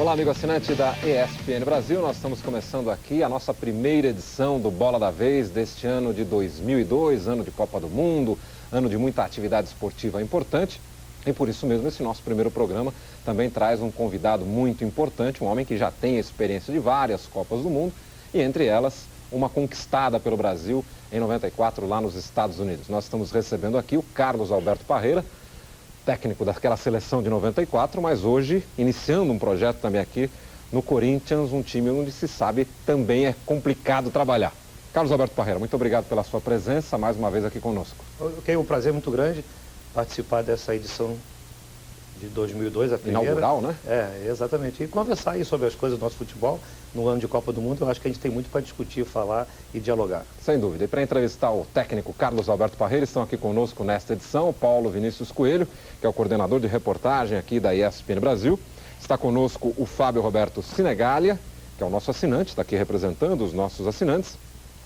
Olá, amigo assinante da ESPN Brasil. Nós estamos começando aqui a nossa primeira edição do Bola da Vez deste ano de 2002, ano de Copa do Mundo, ano de muita atividade esportiva importante. E por isso mesmo esse nosso primeiro programa também traz um convidado muito importante, um homem que já tem experiência de várias Copas do Mundo e entre elas uma conquistada pelo Brasil em 94 lá nos Estados Unidos. Nós estamos recebendo aqui o Carlos Alberto Parreira, técnico daquela seleção de 94, mas hoje iniciando um projeto também aqui no Corinthians, um time onde se sabe também é complicado trabalhar. Carlos Alberto Parreira, muito obrigado pela sua presença mais uma vez aqui conosco. Ok, um prazer muito grande participar dessa edição de 2002, a primeira. Inaugural, né? É, exatamente. E conversar aí sobre as coisas do nosso futebol no ano de Copa do Mundo. Eu acho que a gente tem muito para discutir, falar e dialogar. Sem dúvida. E para entrevistar o técnico Carlos Alberto Parreira, estão aqui conosco nesta edição o Paulo Vinícius Coelho, que é o coordenador de reportagem aqui da ESPN Brasil. Está conosco o Fábio Roberto Sinegalia, que é o nosso assinante, está aqui representando os nossos assinantes.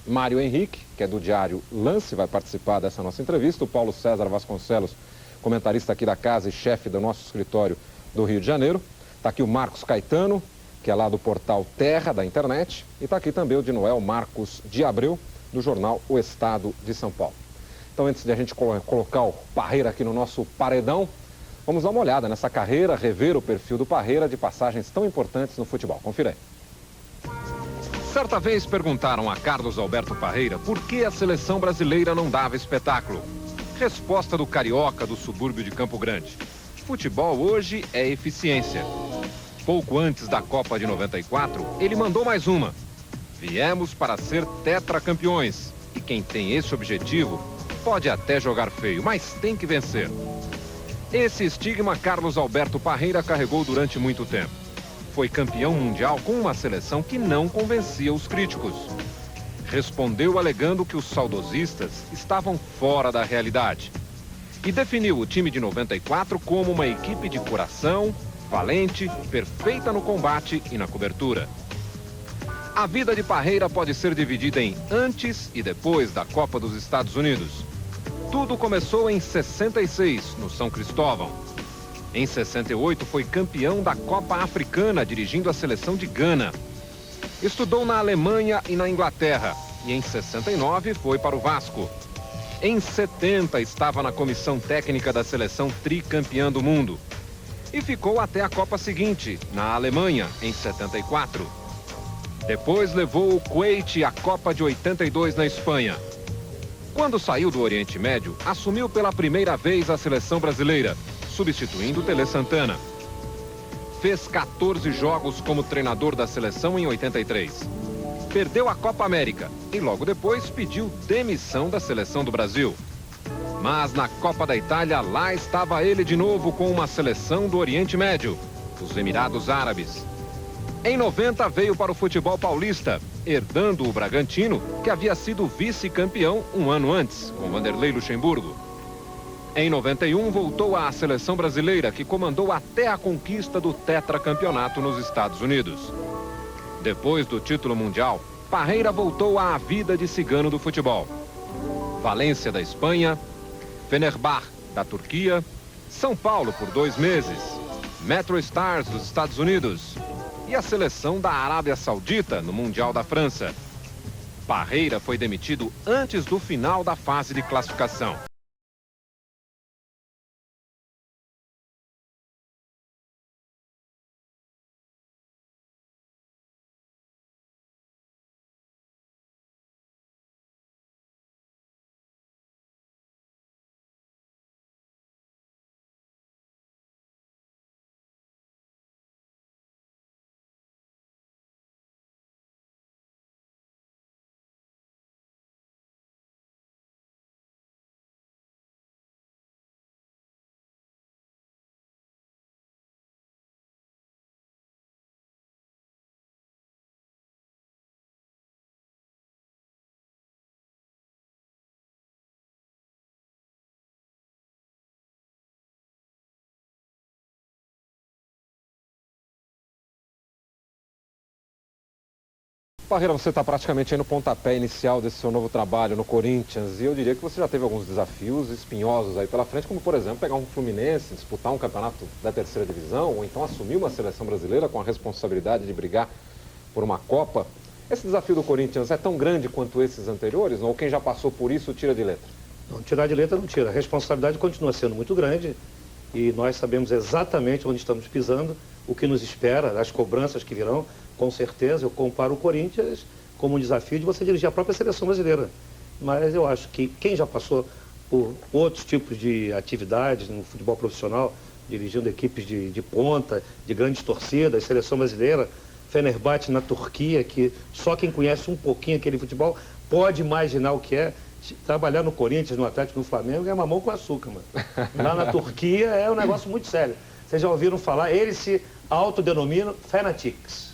Mário Henrique, que é do Diário Lance, vai participar dessa nossa entrevista. O Paulo César Vasconcelos, comentarista aqui da casa e chefe do nosso escritório do Rio de Janeiro. Está aqui o Marcos Caetano, que é lá do portal Terra, da internet. E está aqui também o de Noel Marcos de Abreu, do jornal O Estado de São Paulo. Então, antes de a gente colocar o Parreira aqui no nosso paredão, vamos dar uma olhada nessa carreira, rever o perfil do Parreira de passagens tão importantes no futebol. Confira aí. Certa vez perguntaram a Carlos Alberto Parreira por que a seleção brasileira não dava espetáculo. Resposta do carioca do subúrbio de Campo Grande: futebol hoje é eficiência. Pouco antes da Copa de 94, ele mandou mais uma: viemos para ser tetracampeões. E quem tem esse objetivo pode até jogar feio, mas tem que vencer. Esse estigma Carlos Alberto Parreira carregou durante muito tempo. Foi campeão mundial com uma seleção que não convencia os críticos. Respondeu alegando que os saudosistas estavam fora da realidade. E definiu o time de 94 como uma equipe de coração, valente, perfeita no combate e na cobertura. A vida de Parreira pode ser dividida em antes e depois da Copa dos Estados Unidos. Tudo começou em 66, no São Cristóvão. Em 68 foi campeão da Copa Africana, dirigindo a seleção de Gana. Estudou na Alemanha e na Inglaterra e em 69 foi para o Vasco. Em 70 estava na comissão técnica da seleção tricampeã do mundo. E ficou até a Copa seguinte, na Alemanha, em 74. Depois levou o Kuwait à Copa de 82 na Espanha. Quando saiu do Oriente Médio, assumiu pela primeira vez a seleção brasileira, substituindo Tele Santana. Fez 14 jogos como treinador da seleção em 83. Perdeu a Copa América e logo depois pediu demissão da seleção do Brasil. Mas na Copa da Itália, lá estava ele de novo com uma seleção do Oriente Médio, os Emirados Árabes. Em 90 veio para o futebol paulista, herdando o Bragantino, que havia sido vice-campeão um ano antes, com Vanderlei Luxemburgo. Em 91 voltou à seleção brasileira, que comandou até a conquista do tetracampeonato nos Estados Unidos. Depois do título mundial, Parreira voltou à vida de cigano do futebol. Valência da Espanha, Fenerbahçe da Turquia, São Paulo por 2 meses, Metro Stars dos Estados Unidos e a seleção da Arábia Saudita no Mundial da França. Parreira foi demitido antes do final da fase de classificação. Parreira, você está praticamente aí no pontapé inicial desse seu novo trabalho no Corinthians, e eu diria que você já teve alguns desafios espinhosos aí pela frente, como por exemplo pegar um Fluminense, disputar um campeonato da terceira divisão, ou então assumir uma seleção brasileira com a responsabilidade de brigar por uma Copa. Esse desafio do Corinthians é tão grande quanto esses anteriores, ou quem já passou por isso tira de letra? Não, tirar de letra não tira. A responsabilidade continua sendo muito grande e nós sabemos exatamente onde estamos pisando, o que nos espera, as cobranças que virão. Com certeza, eu comparo o Corinthians como um desafio de você dirigir a própria seleção brasileira. Mas eu acho que quem já passou por outros tipos de atividades no futebol profissional, dirigindo equipes de ponta, de grandes torcidas, seleção brasileira, Fenerbahçe na Turquia, que só quem conhece um pouquinho aquele futebol pode imaginar o que é. Trabalhar no Corinthians, no Atlético, no Flamengo é mamão com açúcar, mano. Lá na Turquia é um negócio muito sério. Vocês já ouviram falar, eles se autodenominam fanatics.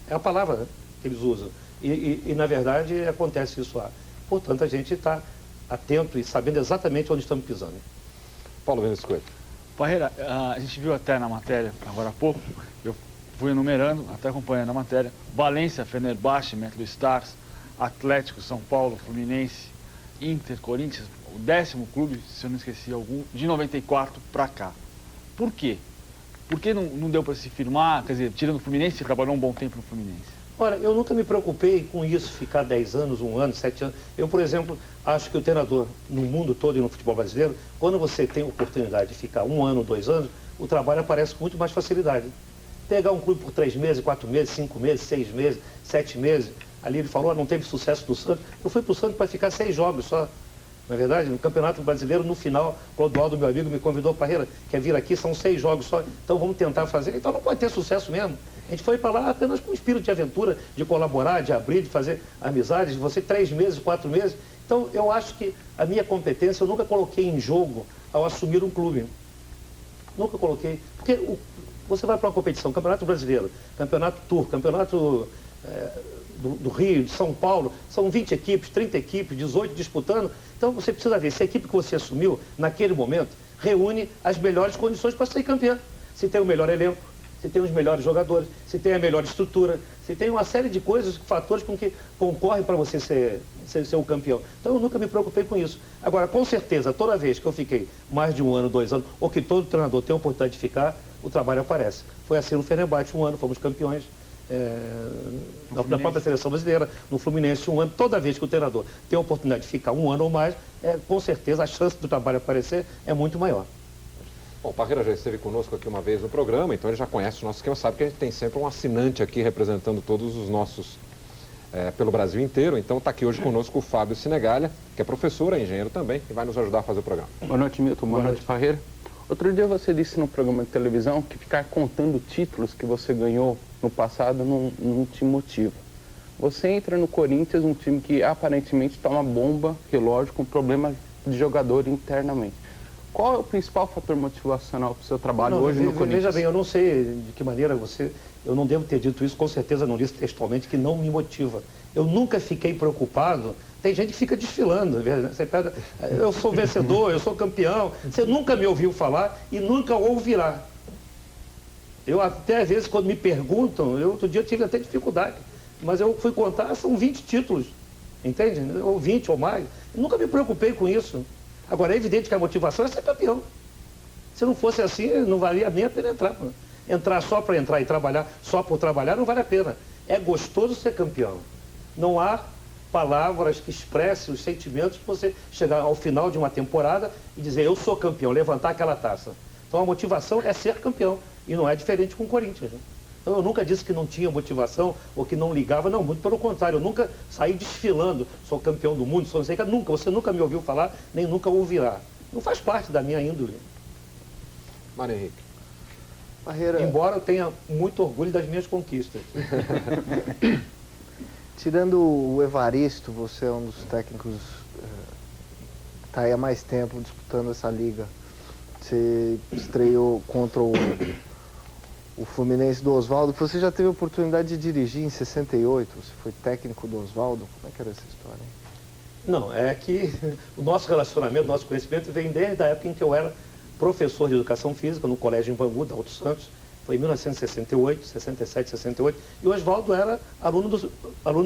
É a palavra, né, que eles usam. E, na verdade, acontece isso lá. Portanto, a gente está atento e sabendo exatamente onde estamos pisando. Paulo Vinícius Coelho. Parreira, a gente viu até na matéria, agora há pouco, eu fui enumerando, até acompanhando a matéria, Valência, Fenerbahçe, Metro Stars, Atlético, São Paulo, Fluminense, Inter, Corinthians, o 10º clube, se eu não esqueci algum, de 94 para cá. Por quê? Por que não deu para se firmar? Quer dizer, tirando o Fluminense, você trabalhou um bom tempo no Fluminense. Olha, eu nunca me preocupei com isso, ficar 10 anos, 1 ano, 7 anos. Eu, por exemplo, acho que o treinador no mundo todo e no futebol brasileiro, quando você tem a oportunidade de ficar 1 ano, 2 anos, o trabalho aparece com muito mais facilidade. Pegar um clube por 3 meses, 4 meses, 5 meses, 6 meses, 7 meses, ali ele falou, não teve sucesso no Santos. Eu fui para o Santos para ficar 6 jogos só. Na verdade, no Campeonato Brasileiro, no final, o Clodoaldo, meu amigo, me convidou, Parreira, quer vir aqui, são 6 jogos só, então vamos tentar fazer. Então não pode ter sucesso mesmo. A gente foi para lá apenas com o espírito de aventura, de colaborar, de abrir, de fazer amizades, de você 3 meses, 4 meses. Então eu acho que a minha competência eu nunca coloquei em jogo ao assumir um clube. Nunca coloquei. Porque você vai para uma competição, Campeonato Brasileiro, Campeonato Turco, Campeonato do Rio, de São Paulo, são 20 equipes, 30 equipes, 18 disputando. Então você precisa ver se a equipe que você assumiu naquele momento reúne as melhores condições para ser campeão. Se tem o melhor elenco, se tem os melhores jogadores, se tem a melhor estrutura, se tem uma série de coisas, fatores com que concorrem para você ser o campeão. Então eu nunca me preocupei com isso. Agora, com certeza, toda vez que eu fiquei mais de 1 ano, 2 anos, ou que todo treinador tem a oportunidade de ficar, o trabalho aparece. Foi assim no Fenerbahçe 1 ano, fomos campeões. Na própria seleção brasileira, no Fluminense 1 ano, toda vez que o treinador tem a oportunidade de ficar 1 ano ou mais, com certeza a chance do trabalho aparecer é muito maior. Bom, o Parreira já esteve conosco aqui uma vez no programa, então ele já conhece o nosso esquema, sabe que a gente tem sempre um assinante aqui representando todos os nossos pelo Brasil inteiro. Então está aqui hoje conosco o Fábio Sinegalha, que é professor, é engenheiro também, e vai nos ajudar a fazer o programa. Boa noite, Milton. Boa noite, Parreira. Outro dia você disse no programa de televisão que ficar contando títulos que você ganhou no passado não te motiva. Você entra no Corinthians, um time que aparentemente toma bomba, relógio, com problema de jogador internamente. Qual é o principal fator motivacional para o seu trabalho hoje no Corinthians? Veja bem, eu não sei de que maneira eu não devo ter dito isso, com certeza não disse textualmente, que não me motiva. Eu nunca fiquei preocupado. Tem gente que fica desfilando. Você pega, eu sou vencedor, eu sou campeão. Você nunca me ouviu falar e nunca ouvirá. Eu até, às vezes, quando me perguntam, outro dia eu tive até dificuldade. Mas eu fui contar, são 20 títulos. Entende? Ou 20 ou mais. Eu nunca me preocupei com isso. Agora, é evidente que a motivação é ser campeão. Se não fosse assim, não valia nem a pena entrar. Entrar só para entrar e trabalhar só por trabalhar não vale a pena. É gostoso ser campeão. Não há palavras que expressem os sentimentos que você chegar ao final de uma temporada e dizer eu sou campeão, levantar aquela taça. Então a motivação é ser campeão e não é diferente com o Corinthians. Né? Então eu nunca disse que não tinha motivação ou que não ligava, não, muito pelo contrário, eu nunca saí desfilando, sou campeão do mundo, sou não sei o que, nunca, você nunca me ouviu falar, nem nunca ouvirá. Não faz parte da minha índole. Mário Henrique. Parreira... Embora eu tenha muito orgulho das minhas conquistas. Tirando o Evaristo, você é um dos técnicos que está aí há mais tempo disputando essa liga. Você estreou contra o Fluminense do Oswaldo. Você já teve a oportunidade de dirigir em 68? Você foi técnico do Oswaldo? Como é que era essa história? Não, é que o nosso relacionamento, o nosso conhecimento vem desde a época em que eu era professor de educação física no colégio em Bangu, da Alto Santos, Foi em 1968, 67, 68. E o Oswaldo era aluno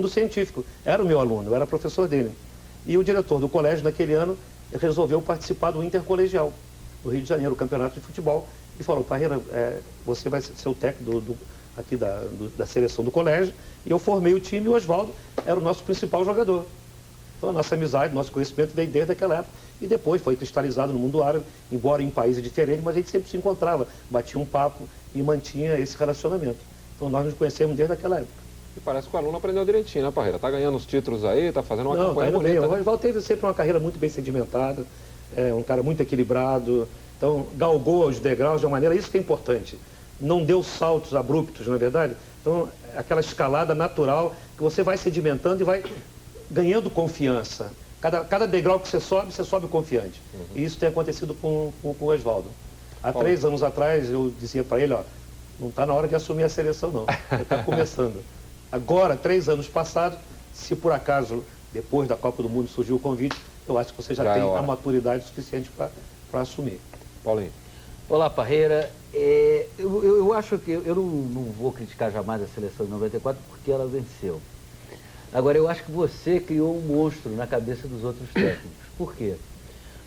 do científico. Era o meu aluno, eu era professor dele. E o diretor do colégio, naquele ano, resolveu participar do intercolegial do Rio de Janeiro, o campeonato de futebol. E falou, Parreira, você vai ser o técnico aqui da seleção do colégio. E eu formei o time e o Oswaldo era o nosso principal jogador. Então a nossa amizade, nosso conhecimento veio desde aquela época. E depois foi cristalizado no mundo árabe, embora em países diferentes, mas a gente sempre se encontrava, batia um papo e mantinha esse relacionamento. Então nós nos conhecemos desde aquela época. E parece que o aluno aprendeu direitinho, né, Parreira? Tá ganhando os títulos aí, tá fazendo uma campanha tá bonita. bem. Né? O Oswaldo teve sempre uma carreira muito bem sedimentada, um cara muito equilibrado, então galgou os degraus de uma maneira, isso que é importante. Não deu saltos abruptos, não é verdade? Então, aquela escalada natural que você vai sedimentando e vai ganhando confiança. Cada degrau que você sobe confiante. E isso tem acontecido com o Oswaldo. Há 3 anos atrás eu dizia para ele, não está na hora de assumir a seleção não, está começando. Agora, 3 anos passados, se por acaso, depois da Copa do Mundo surgiu o convite, eu acho que você já tem a maturidade suficiente para assumir. Paulinho. Olá, Parreira. Eu acho que eu não vou criticar jamais a seleção de 94 porque ela venceu. Agora, eu acho que você criou um monstro na cabeça dos outros técnicos. Por quê?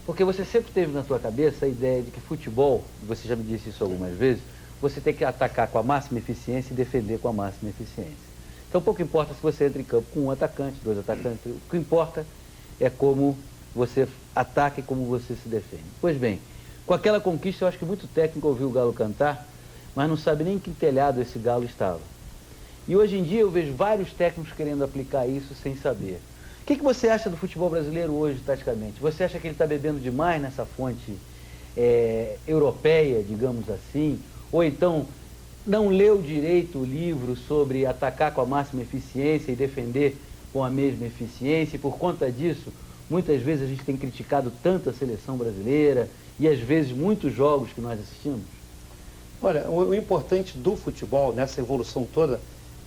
Porque você sempre teve na sua cabeça a ideia de que futebol, você já me disse isso algumas vezes, você tem que atacar com a máxima eficiência e defender com a máxima eficiência. Então, pouco importa se você entra em campo com 1 atacante, 2 atacantes, o que importa é como você ataca e como você se defende. Pois bem, com aquela conquista, eu acho que muito técnico ouviu o Galo cantar, mas não sabe nem em que telhado esse Galo estava. E hoje em dia eu vejo vários técnicos querendo aplicar isso sem saber. O que você acha do futebol brasileiro hoje, taticamente? Você acha que ele está bebendo demais nessa fonte europeia, digamos assim? Ou então não leu direito o livro sobre atacar com a máxima eficiência e defender com a mesma eficiência? E por conta disso, muitas vezes a gente tem criticado tanto a seleção brasileira e às vezes muitos jogos que nós assistimos? Olha, o importante do futebol, nessa evolução toda,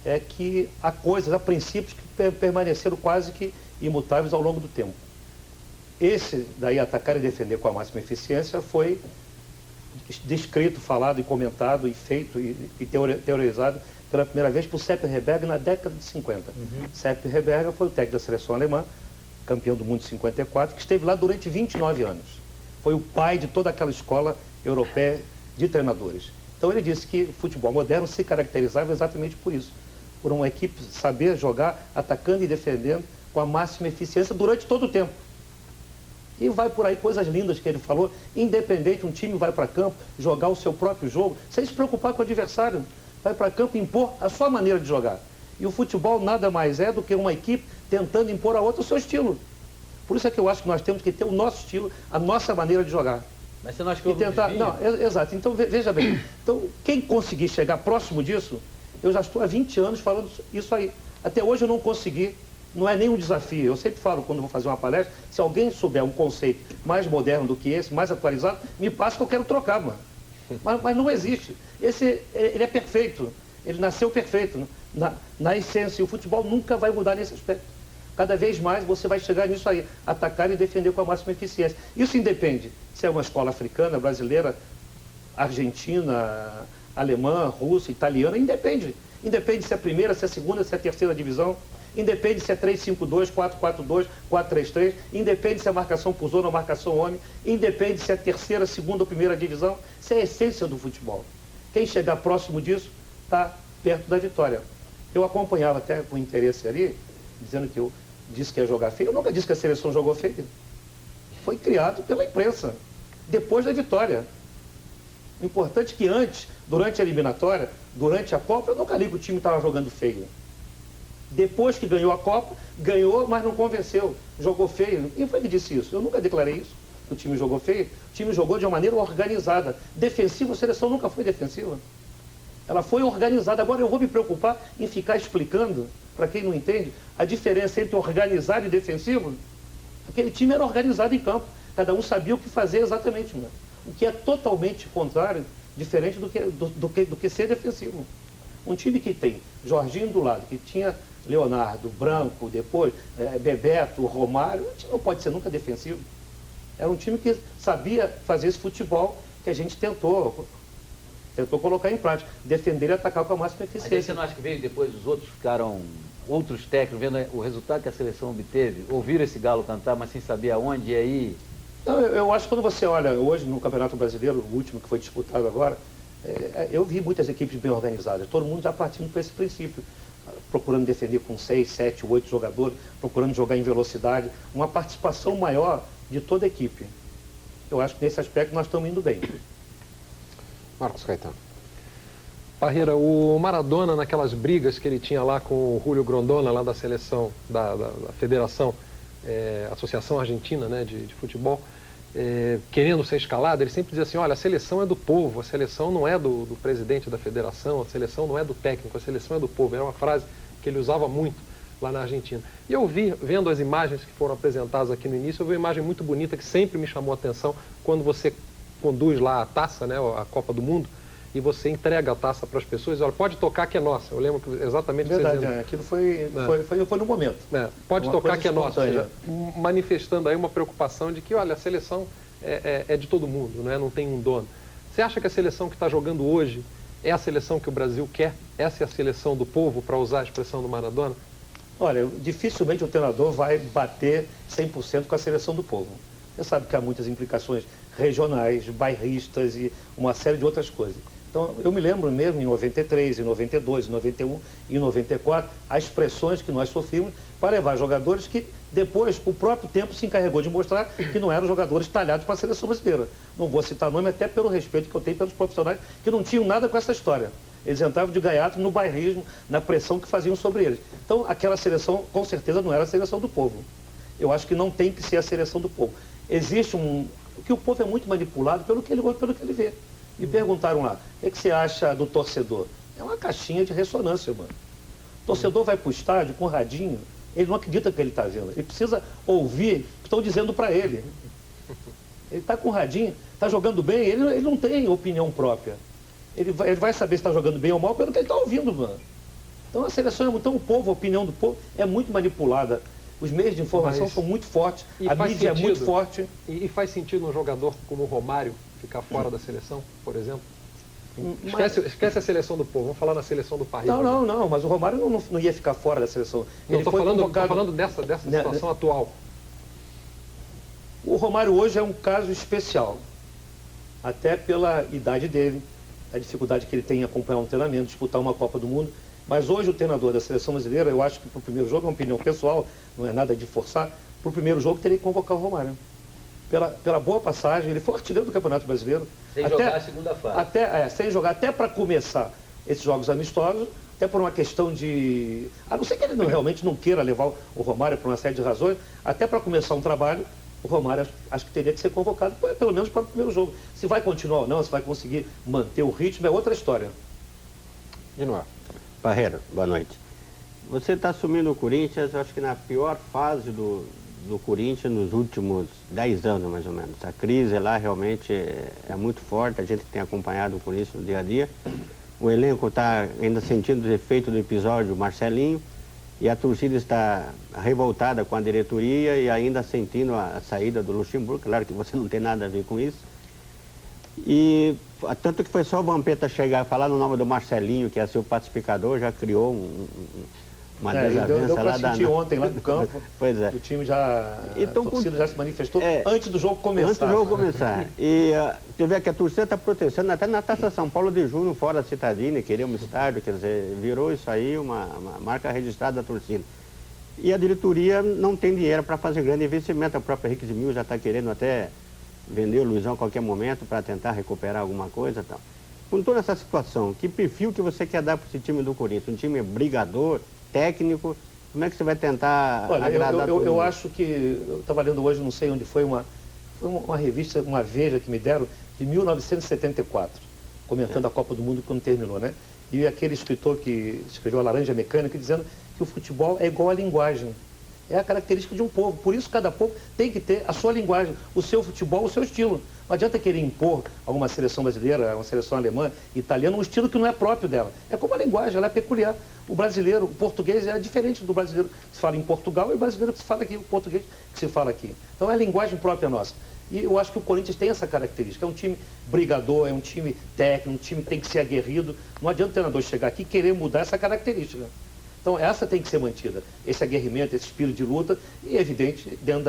é que há coisas, há princípios que permaneceram quase que imutáveis ao longo do tempo. Esse daí, atacar e defender com a máxima eficiência, foi descrito, falado e comentado e feito e teorizado pela primeira vez por Sepp Herberger na década de 50. Sepp Herberger foi o técnico da seleção alemã, campeão do mundo em 54, que esteve lá durante 29 anos. Foi o pai de toda aquela escola europeia de treinadores. Então ele disse que o futebol moderno se caracterizava exatamente por isso. Por uma equipe saber jogar, atacando e defendendo com a máxima eficiência durante todo o tempo. E vai por aí coisas lindas que ele falou, independente, um time vai para campo, jogar o seu próprio jogo, sem se preocupar com o adversário. Vai para campo impor a sua maneira de jogar. E o futebol nada mais é do que uma equipe tentando impor a outra o seu estilo. Por isso é que eu acho que nós temos que ter o nosso estilo, a nossa maneira de jogar. Mas você não acha que eu tentar... Não, exato. Então, veja bem. Então, quem conseguir chegar próximo disso, eu já estou há 20 anos falando isso aí. Até hoje eu não consegui, não é nenhum desafio. Eu sempre falo, quando vou fazer uma palestra, se alguém souber um conceito mais moderno do que esse, mais atualizado, me passa que eu quero trocar, mano. Mas não existe. Ele é perfeito. Ele nasceu perfeito, na essência. E o futebol nunca vai mudar nesse aspecto. Cada vez mais você vai chegar nisso aí, atacar e defender com a máxima eficiência. Isso independe se é uma escola africana, brasileira, argentina, alemã, russa, italiana, independe. Independe se é a primeira, se é a segunda, se é a terceira divisão. Independe se é 3-5-2, 4-4-2, 4-3-3. Independe se é marcação por zona ou marcação homem. Independe se é a terceira, segunda ou primeira divisão. Isso é a essência do futebol. Quem chegar próximo disso está perto da vitória. Eu acompanhava até com interesse ali, dizendo que eu disse que ia jogar feio. Eu nunca disse que a seleção jogou feio. Foi criado pela imprensa, depois da vitória. O importante é que antes, durante a eliminatória, durante a Copa, eu nunca li que o time estava jogando feio. Depois que ganhou a Copa, ganhou, mas não convenceu. Jogou feio. Quem foi que disse isso? Eu nunca declarei isso. O time jogou feio. O time jogou de uma maneira organizada. Defensiva, a seleção nunca foi defensiva. Ela foi organizada. Agora eu vou me preocupar em ficar explicando, para quem não entende, a diferença entre organizado e defensivo. Aquele time era organizado em campo. Cada um sabia o que fazer exatamente. Mano. O que é totalmente contrário, diferente do que ser defensivo. Um time que tem Jorginho do lado, que tinha Leonardo, Branco, depois Bebeto, Romário, o time não pode ser nunca defensivo. Era um time que sabia fazer esse futebol que a gente tentou tentou colocar em prática, defender e atacar com a máxima Mas aí você eficiência. não acha que veio depois os outros ficaram, outros técnicos, vendo o resultado que a seleção obteve, ouviram esse galo cantar, mas sem saber aonde, e aí... Não, eu acho que quando você olha hoje no Campeonato Brasileiro, o último que foi disputado agora, eu vi muitas equipes bem organizadas, todo mundo já partindo por esse princípio, procurando defender com 6, 7, 8 jogadores, procurando jogar em velocidade, uma participação maior de toda a equipe. Eu acho que nesse aspecto nós estamos indo bem. Marcos Caetano. Parreira, o Maradona, naquelas brigas que ele tinha lá com o Julio Grondona, lá da seleção, da Federação, Associação Argentina, né, de futebol, querendo ser escalado, ele sempre dizia assim, olha, a seleção é do povo, a seleção não é do presidente da federação, a seleção não é do técnico, a seleção é do povo. Era uma frase que ele usava muito lá na Argentina. E eu vi, vendo as imagens que foram apresentadas aqui no início, eu vi uma imagem muito bonita que sempre me chamou a atenção quando você conduz lá a taça, né, a Copa do Mundo, e você entrega a taça para as pessoas e olha, pode tocar que é nossa. Eu lembro exatamente o que você dizendo. Aquilo foi no momento. Pode tocar que é nossa. Ou seja, espontânea. manifestando aí uma preocupação de que, olha, a seleção é de todo mundo, não tem um dono. Você acha que a seleção que está jogando hoje é a seleção que o Brasil quer? Essa é a seleção do povo, para usar a expressão do Maradona? Olha, dificilmente o treinador vai bater 100% com a seleção do povo. Você sabe que há muitas implicações regionais, bairristas e uma série de outras coisas. Então, eu me lembro mesmo em 93, em 92, em 91 e em 94, as pressões que nós sofrimos para levar jogadores que depois o próprio tempo se encarregou de mostrar que não eram jogadores talhados para a seleção brasileira. Não vou citar nome até pelo respeito que eu tenho pelos profissionais que não tinham nada com essa história. Eles entravam de gaiato no bairrismo, na pressão que faziam sobre eles. Então, aquela seleção, com certeza, não era a seleção do povo. Eu acho que não tem que ser a seleção do povo. Existe que o povo é muito manipulado pelo que ele ouve, pelo que ele vê. Me perguntaram lá, o que você acha do torcedor? É uma caixinha de ressonância, mano. O torcedor vai para o estádio com o radinho, ele não acredita que ele está vendo. Ele precisa ouvir o que estão dizendo para ele. Ele está com o radinho, está jogando bem, ele não tem opinião própria. Ele vai saber se está jogando bem ou mal pelo que ele está ouvindo, mano. Então a seleção, então o povo, a opinião do povo é muito manipulada. Os meios de informação são muito fortes, a mídia é muito forte. E faz sentido um jogador como o Romário ficar fora da seleção, por exemplo? Esquece a seleção do povo, vamos falar na seleção do país. Não, mas o Romário não ia ficar fora da seleção. Não, estou falando dessa situação atual. O Romário hoje é um caso especial, até pela idade dele, a dificuldade que ele tem em acompanhar um treinamento, disputar uma Copa do Mundo. Mas hoje o treinador da seleção brasileira, eu acho que para o primeiro jogo, é uma opinião pessoal, não é nada de forçar, para o primeiro jogo teria que convocar o Romário. Pela boa passagem, ele foi artilheiro do Campeonato Brasileiro. Sem jogar a segunda fase. Sem jogar, até para começar esses jogos amistosos, até por uma questão de... A não ser que ele realmente não queira levar o Romário por uma série de razões, até para começar um trabalho, o Romário acho que teria que ser convocado, pelo menos para o primeiro jogo. Se vai continuar ou não, se vai conseguir manter o ritmo, é outra história. De novo. Parreira, boa noite. Você está assumindo o Corinthians, acho que na pior fase do Corinthians nos últimos 10 anos, mais ou menos. A crise lá realmente é muito forte, a gente tem acompanhado o Corinthians no dia a dia. O elenco está ainda sentindo os efeitos do episódio Marcelinho e a torcida está revoltada com a diretoria e ainda sentindo a saída do Luxemburgo. Claro que você não tem nada a ver com isso. E tanto que foi só o Vampeta chegar e falar no nome do Marcelinho, que é seu pacificador, já criou uma desavença lá. Eu senti ontem lá no campo. Pois é. O time já, então, a torcida já se manifestou antes do jogo começar. Antes do jogo começar. E você vê que a torcida está protestando, até na Taça São Paulo de junho, fora da Citadina, queria um estádio, quer dizer, virou isso aí uma marca registrada da torcida. E a diretoria não tem dinheiro para fazer grande investimento, a própria Henrique Mil já está querendo até vender o Luizão a qualquer momento para tentar recuperar alguma coisa e tal. Com toda essa situação, que perfil que você quer dar para esse time do Corinthians? Um time brigador, técnico? Como é que você vai tentar agradar todo mundo? Eu acho que, eu estava lendo hoje, não sei onde foi uma revista, uma Veja que me deram, de 1974, comentando a Copa do Mundo quando terminou, né? E aquele escritor que escreveu A Laranja Mecânica dizendo que o futebol é igual à linguagem. É a característica de um povo. Por isso, cada povo tem que ter a sua linguagem, o seu futebol, o seu estilo. Não adianta querer impor a uma seleção brasileira, a uma seleção alemã, italiana, um estilo que não é próprio dela. É como a linguagem, ela é peculiar. O brasileiro, o português é diferente do brasileiro que se fala em Portugal e o brasileiro que se fala aqui, o português que se fala aqui. Então é a linguagem própria nossa. E eu acho que o Corinthians tem essa característica. É um time brigador, é um time técnico, um time que tem que ser aguerrido. Não adianta o treinador chegar aqui e querer mudar essa característica. Então, essa tem que ser mantida. Esse aguerrimento, esse espírito de luta. E, evidente, dentro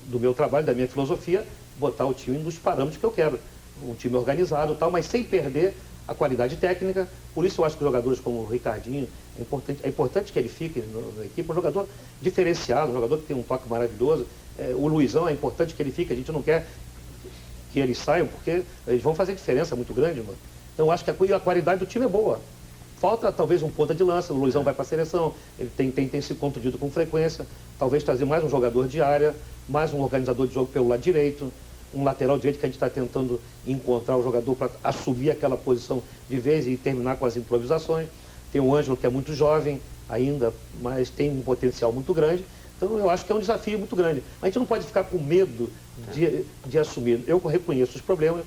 do meu trabalho, da minha filosofia, botar o time nos parâmetros que eu quero. Um time organizado e tal, mas sem perder a qualidade técnica. Por isso eu acho que jogadores como o Ricardinho, é importante que ele fique na equipe, um jogador diferenciado, um jogador que tem um toque maravilhoso. O Luizão, é importante que ele fique, a gente não quer que eles saiam, porque eles vão fazer diferença muito grande, mano. Então eu acho que a qualidade do time é boa. Falta talvez um ponta de lança, o Luizão vai para a seleção, ele tem se contundido com frequência, talvez trazer mais um jogador de área, mais um organizador de jogo pelo lado direito, um lateral direito que a gente está tentando encontrar o jogador para assumir aquela posição de vez e terminar com as improvisações. Tem o Ângelo, que é muito jovem ainda, mas tem um potencial muito grande. Então eu acho que é um desafio muito grande. A gente não pode ficar com medo de assumir. Eu reconheço os problemas,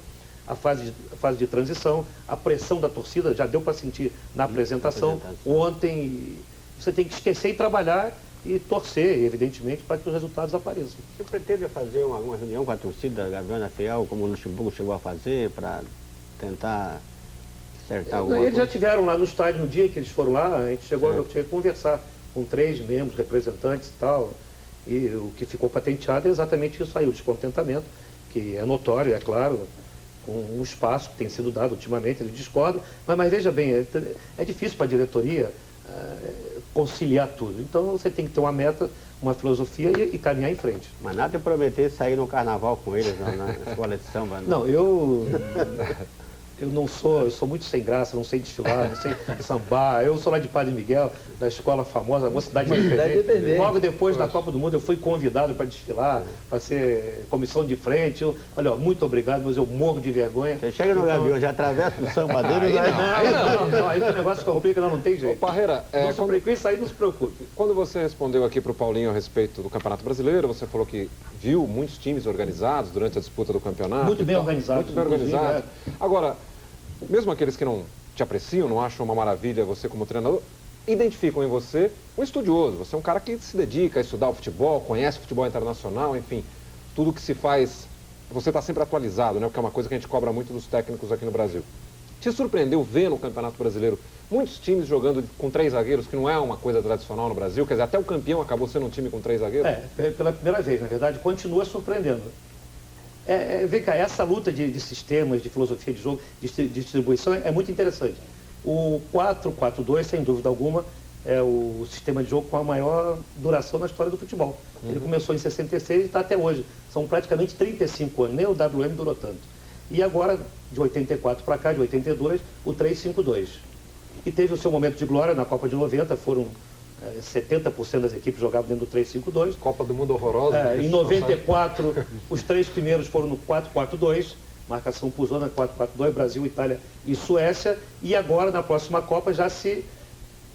a fase de transição, a pressão da torcida, já deu para sentir na apresentação. Ontem, você tem que esquecer e trabalhar e torcer, evidentemente, para que os resultados apareçam. Você pretende fazer alguma reunião com a torcida da Gaviões Fiel, como o Luxemburgo chegou a fazer, para tentar acertar alguma coisa? Eles já tiveram lá no estádio, no dia que eles foram lá, eu cheguei a conversar com 3 membros, representantes e tal, e o que ficou patenteado é exatamente isso aí, o descontentamento, que é notório, é claro, com o espaço que tem sido dado ultimamente, eles discordam, mas veja bem, é difícil para a diretoria conciliar tudo. Então você tem que ter uma meta, uma filosofia e caminhar em frente. Mas nada de prometer sair no carnaval com eles, na escola de samba. Não, eu não sou, eu sou muito sem graça, não sei desfilar, não sei sambar. Eu sou lá de Padre Miguel, da escola famosa, Mocidade Independente. Logo depois da Copa do Mundo eu fui convidado para desfilar, para ser comissão de frente. Olha, muito obrigado, mas eu morro de vergonha. Você chega no Gavião, já atravessa o samba dele, aí o negócio complica, não tem jeito. Parreira, Isso aí não se preocupe. Quando você respondeu aqui para o Paulinho a respeito do Campeonato Brasileiro, você falou que viu muitos times organizados durante a disputa do campeonato. Muito bem organizados. Muito bem organizados. Agora, mesmo aqueles que não te apreciam, não acham uma maravilha você como treinador, identificam em você um estudioso. Você é um cara que se dedica a estudar o futebol, conhece o futebol internacional, enfim, tudo que se faz, você está sempre atualizado, né? Porque é uma coisa que a gente cobra muito dos técnicos aqui no Brasil. Te surpreendeu ver no Campeonato Brasileiro muitos times jogando com 3 zagueiros, que não é uma coisa tradicional no Brasil? Quer dizer, até o campeão acabou sendo um time com 3 zagueiros? Pela primeira vez, na verdade, continua surpreendendo. Vem cá, essa luta de sistemas, de filosofia de jogo, de distribuição é muito interessante. O 4-4-2, sem dúvida alguma, é o sistema de jogo com a maior duração na história do futebol. Ele começou em 66 e está até hoje. São praticamente 35 anos, nem o WM durou tanto. E agora, de 84 para cá, de 82, o 3-5-2. E teve o seu momento de glória na Copa de 90, foram 70% das equipes jogavam dentro do 3-5-2. Copa do Mundo horrorosa. Em 94, os 3 primeiros foram no 4-4-2, marcação por zona 4-4-2, Brasil, Itália e Suécia. E agora, na próxima Copa, já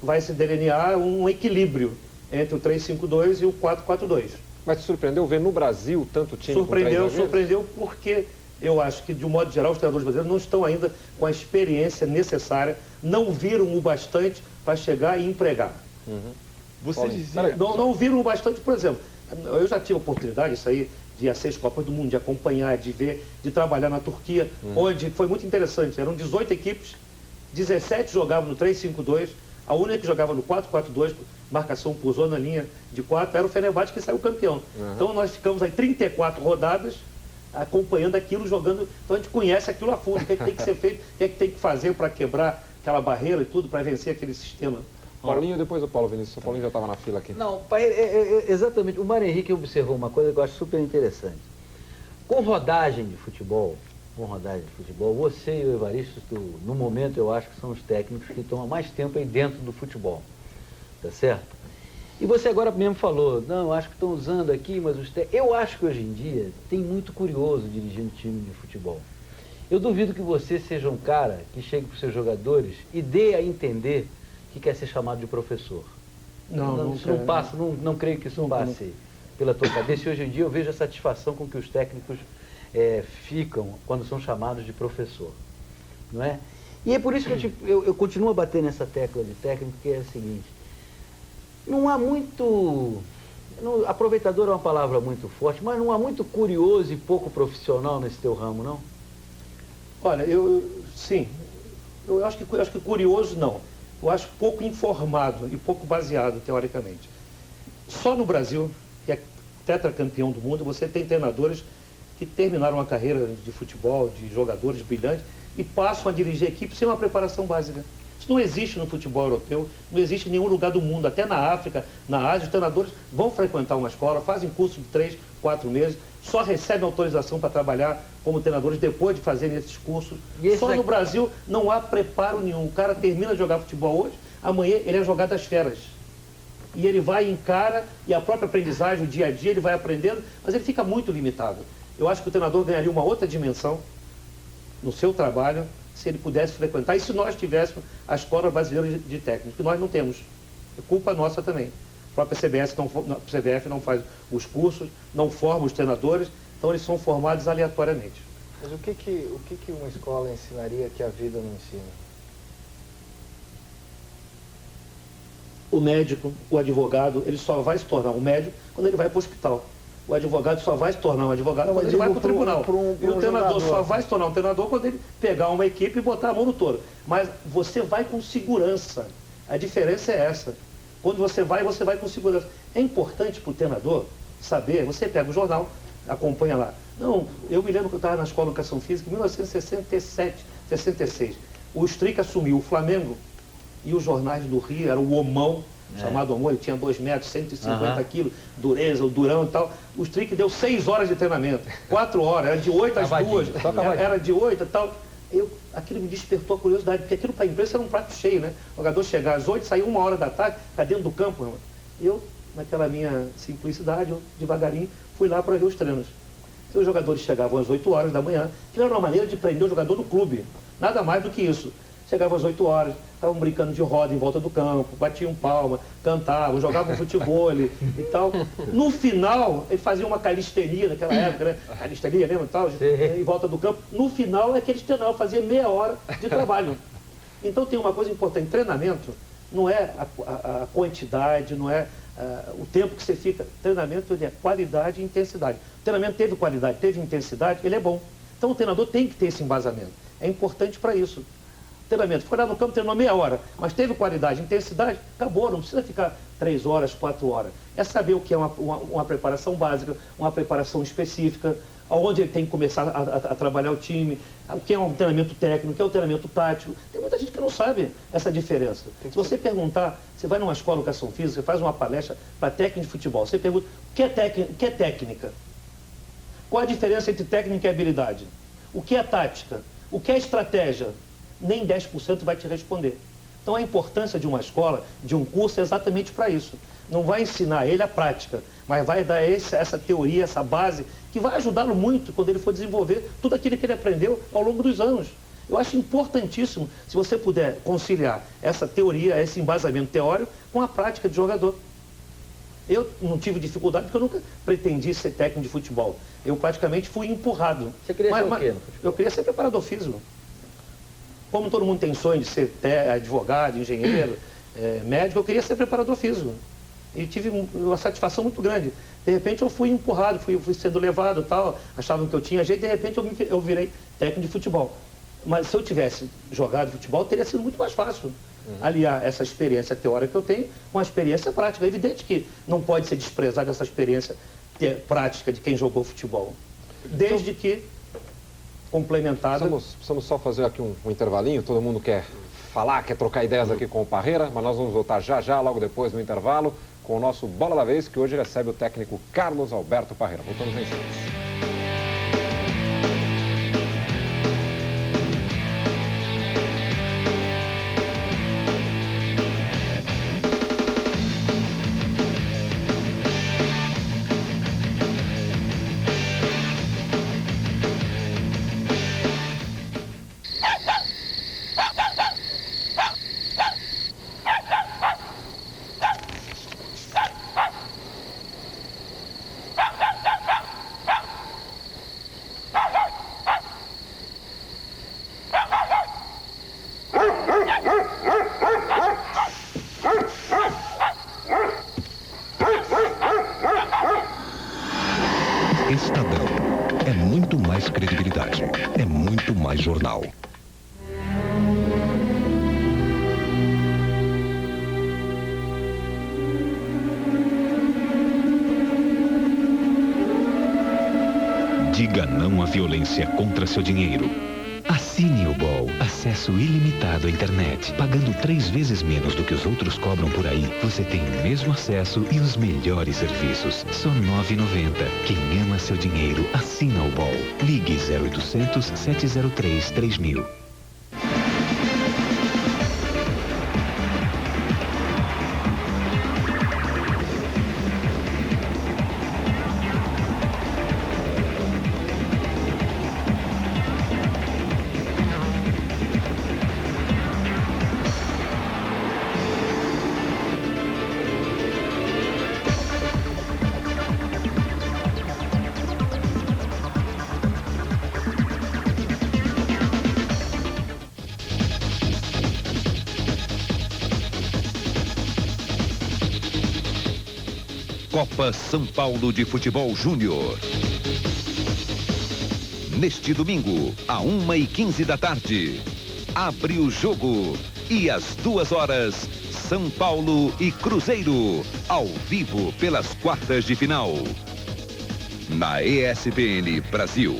vai se delinear um equilíbrio entre o 3-5-2 e o 4-4-2. Mas te surpreendeu ver no Brasil tanto time com 3 zagueiros? Surpreendeu porque eu acho que, de um modo geral, os treinadores brasileiros não estão ainda com a experiência necessária, não viram o bastante para chegar e empregar. Você dizia... Não viram o bastante, por exemplo, eu já tive a oportunidade, isso aí, de ir a 6 Copas do Mundo, de acompanhar, de ver, de trabalhar na Turquia, onde foi muito interessante, eram 18 equipes, 17 jogavam no 3-5-2, a única que jogava no 4-4-2, marcação por zona, linha de 4, era o Fenerbahçe, que saiu campeão. Então nós ficamos aí 34 rodadas acompanhando aquilo, jogando, então a gente conhece aquilo a fundo, o que é que tem que ser feito, o que é que tem que fazer para quebrar aquela barreira e tudo, para vencer aquele sistema. Paulinho, depois o Paulo Vinícius. O Paulinho já estava na fila aqui. Não, pai, exatamente. O Mário Henrique observou uma coisa que eu acho super interessante. Com rodagem de futebol, você e o Evaristo, no momento, eu acho que são os técnicos que estão há mais tempo aí dentro do futebol. Tá certo? E você agora mesmo falou, não, acho que estão usando aqui, mas eu acho que hoje em dia tem muito curioso dirigindo time de futebol. Eu duvido que você seja um cara que chegue para os seus jogadores e dê a entender que quer ser chamado de professor. Não creio que isso passe pela tua cabeça. E hoje em dia eu vejo a satisfação com que os técnicos ficam quando são chamados de professor. Não é? E é por isso que eu continuo a bater nessa tecla de técnico, que é a seguinte: não há muito Aproveitador é uma palavra muito forte, mas não há muito curioso e pouco profissional nesse teu ramo, não? Olha, sim. Eu acho que curioso não. Eu acho pouco informado e pouco baseado, teoricamente. Só no Brasil, que é tetracampeão do mundo, você tem treinadores que terminaram uma carreira de futebol, de jogadores brilhantes, e passam a dirigir a equipe sem uma preparação básica. Isso não existe no futebol europeu, não existe em nenhum lugar do mundo. Até na África, na Ásia, os treinadores vão frequentar uma escola, fazem curso de 3, 4 meses, só recebem autorização para trabalhar como treinadores depois de fazerem esses cursos. Só no Brasil não há preparo nenhum. O cara termina de jogar futebol hoje, amanhã ele é jogado às feras. E ele vai e encara, e a própria aprendizagem, o dia a dia, ele vai aprendendo, mas ele fica muito limitado. Eu acho que o treinador ganharia uma outra dimensão no seu trabalho se ele pudesse frequentar, e se nós tivéssemos a Escola Brasileira de Técnicos, que nós não temos. É culpa nossa também. A própria CBF não faz os cursos, não forma os treinadores, então eles são formados aleatoriamente. Mas o que uma escola ensinaria que a vida não ensina? O médico, o advogado, ele só vai se tornar um médico quando ele vai para o hospital. O advogado só vai se tornar um advogado quando ele vai para o tribunal. E o treinador só vai se tornar um treinador quando ele pegar uma equipe e botar a mão no touro. Mas você vai com segurança. A diferença é essa. Quando você vai com segurança. É importante para o treinador saber, você pega o jornal, acompanha lá. Não, eu me lembro que eu estava na Escola de Educação Física em 1967, 66. O Strick assumiu o Flamengo e os jornais do Rio, era o Homão, chamado Homão, ele tinha 2 metros, 150 quilos, dureza, o durão e tal. O Strick deu 6 horas de treinamento, 4 horas, era de 8 às 2, era de 8 e tal. Aquilo me despertou a curiosidade, porque aquilo para a imprensa era um prato cheio, né? O jogador chegar às 8, sair 1 hora da tarde, ficar dentro do campo. Irmão. Eu, naquela minha simplicidade, eu, devagarinho, fui lá para ver os treinos. E os jogadores chegavam às 8 horas da manhã, que era uma maneira de prender o jogador no clube, nada mais do que isso. Chegavam às 8 horas, estavam brincando de roda em volta do campo, batiam palma, cantavam, jogavam futebol e tal. No final, ele fazia uma calistenia naquela época, né? Calistenia, lembra? Tal, em volta do campo. No final, é que eles treinavam, fazia meia hora de trabalho. Então tem uma coisa importante, treinamento não é a quantidade, não é o tempo que você fica. Treinamento é qualidade e intensidade. O treinamento teve qualidade, teve intensidade, ele é bom. Então o treinador tem que ter esse embasamento. É importante para isso. Treinamento. Foi lá no campo, treinou meia hora, mas teve qualidade, intensidade, acabou, não precisa ficar 3 horas, 4 horas. É saber o que é uma preparação básica, uma preparação específica, onde ele tem que começar a trabalhar o time, o que é um treinamento técnico, o que é um treinamento tático. Tem muita gente que não sabe essa diferença. Se você perguntar, você vai numa escola de educação física, você faz uma palestra para técnico de futebol, você pergunta, o que é técnica? Qual a diferença entre técnica e habilidade? O que é tática? O que é estratégia? Nem 10% vai te responder. Então a importância de uma escola, de um curso, é exatamente para isso. Não vai ensinar ele a prática, mas vai dar essa teoria, essa base, que vai ajudá-lo muito quando ele for desenvolver tudo aquilo que ele aprendeu ao longo dos anos. Eu acho importantíssimo, se você puder conciliar essa teoria, esse embasamento teórico, com a prática de jogador. Eu não tive dificuldade porque eu nunca pretendi ser técnico de futebol. Eu praticamente fui empurrado. Você queria ser o quê? Eu queria ser preparador físico. Como todo mundo tem sonho de ser advogado, engenheiro, médico, eu queria ser preparador físico. E tive uma satisfação muito grande. De repente eu fui empurrado, fui sendo levado, tal, achavam que eu tinha jeito, de repente eu virei técnico de futebol. Mas se eu tivesse jogado futebol, teria sido muito mais fácil aliar essa experiência teórica que eu tenho com a experiência prática. É evidente que não pode ser desprezada essa experiência prática de quem jogou futebol. Desde que complementada. Precisamos só fazer aqui um intervalinho, todo mundo quer falar, quer trocar ideias aqui com o Parreira, mas nós vamos voltar já, logo depois do intervalo, com o nosso Bola da Vez, que hoje recebe o técnico Carlos Alberto Parreira. Voltamos em instantes. jornal. Diga não à violência contra seu dinheiro. Assine o BOL. Acesso ilimitado à internet. Pagando 3 vezes menos do que os outros cobram por aí, você tem o mesmo acesso e os melhores serviços. Só R$ 9,90. Quem ama seu dinheiro, assina o BOL. Ligue 0800 703 3000. Copa São Paulo de Futebol Júnior. Neste domingo, à 1h15 da tarde, abre o jogo e às 2 horas, São Paulo e Cruzeiro, ao vivo pelas quartas de final. Na ESPN Brasil.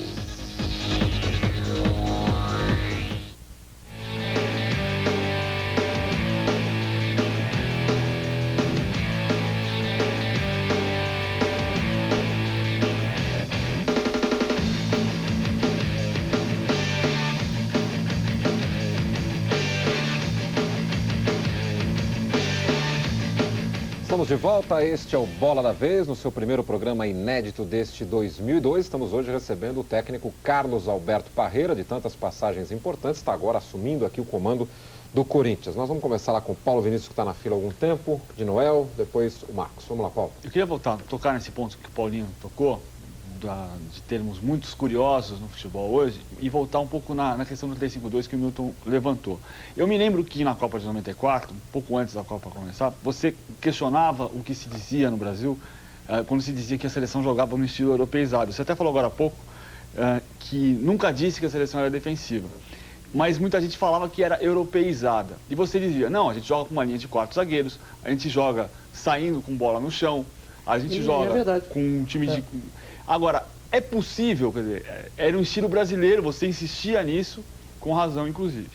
Estamos de volta, este é o Bola da Vez, no seu primeiro programa inédito deste 2002. Estamos hoje recebendo o técnico Carlos Alberto Parreira, de tantas passagens importantes, está agora assumindo aqui o comando do Corinthians. Nós vamos começar lá com o Paulo Vinícius, que está na fila há algum tempo, de Noel, depois o Marcos. Vamos lá, Paulo. Eu queria tocar nesse ponto que o Paulinho tocou, de termos muitos curiosos no futebol hoje, e voltar um pouco na questão do 352 que o Milton levantou. Eu me lembro que na Copa de 94, um pouco antes da Copa começar, você questionava o que se dizia no Brasil quando se dizia que a seleção jogava no estilo europeizado. Você até falou agora há pouco que nunca disse que a seleção era defensiva, mas muita gente falava que era europeizada. E você dizia, não, a gente joga com uma linha de 4 zagueiros, a gente joga saindo com bola no chão, a gente joga com um time de... Agora, é possível, quer dizer, era um estilo brasileiro, você insistia nisso, com razão, inclusive.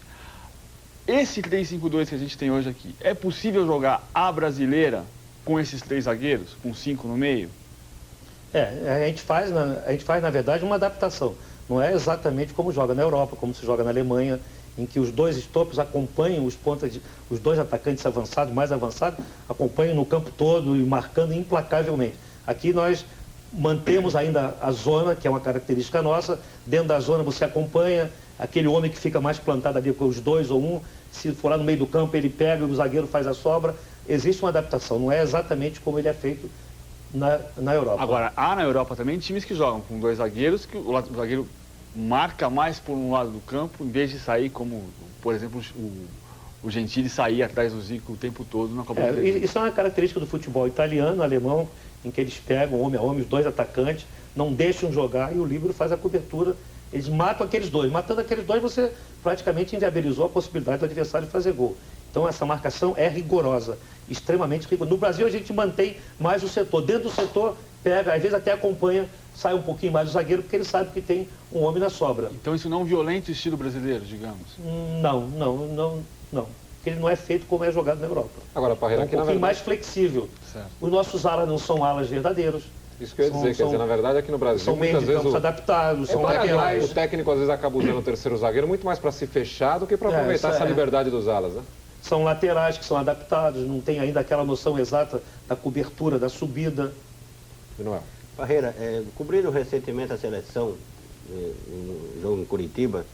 Esse 3-5-2 que a gente tem hoje aqui, é possível jogar a brasileira com esses 3 zagueiros, com 5 no meio? A gente faz, na verdade, uma adaptação. Não é exatamente como joga na Europa, como se joga na Alemanha, em que os 2 estopos acompanham os 2 atacantes avançados, mais avançados, acompanham no campo todo e marcando implacavelmente. Aqui nós mantemos ainda a zona, que é uma característica nossa. Dentro da zona você acompanha aquele homem que fica mais plantado ali com os 2 ou 1. Se for lá no meio do campo, ele pega e o zagueiro faz a sobra. Existe uma adaptação, não é exatamente como ele é feito na Europa. Agora, há na Europa também times que jogam com 2 zagueiros, que o zagueiro marca mais por um lado do campo, em vez de sair como, por exemplo, o Gentili sair atrás do Zico o tempo todo na Copa do Mundo. Isso é uma característica do futebol italiano, alemão, em que eles pegam homem a homem, os 2 atacantes, não deixam jogar e o líbero faz a cobertura. Eles matam aqueles 2. Matando aqueles 2, você praticamente inviabilizou a possibilidade do adversário fazer gol. Então essa marcação é rigorosa, extremamente rigorosa. No Brasil a gente mantém mais o setor. Dentro do setor, pega, às vezes até acompanha, sai um pouquinho mais o zagueiro, porque ele sabe que tem um homem na sobra. Então isso não violenta o estilo brasileiro, digamos? Não. Ele não é feito como é jogado na Europa. Agora, Parreira, é um pouquinho mais flexível. Certo. Os nossos alas não são alas verdadeiros. Isso que eu ia dizer, quer dizer, na verdade aqui no Brasil, são muitas vezes adaptados, são laterais. O técnico às vezes acaba usando o terceiro zagueiro muito mais para se fechar do que para aproveitar essa liberdade dos alas, né? São laterais que são adaptados, não tem ainda aquela noção exata da cobertura, da subida. Noel. Parreira, cobriram recentemente a seleção no jogo em Curitiba,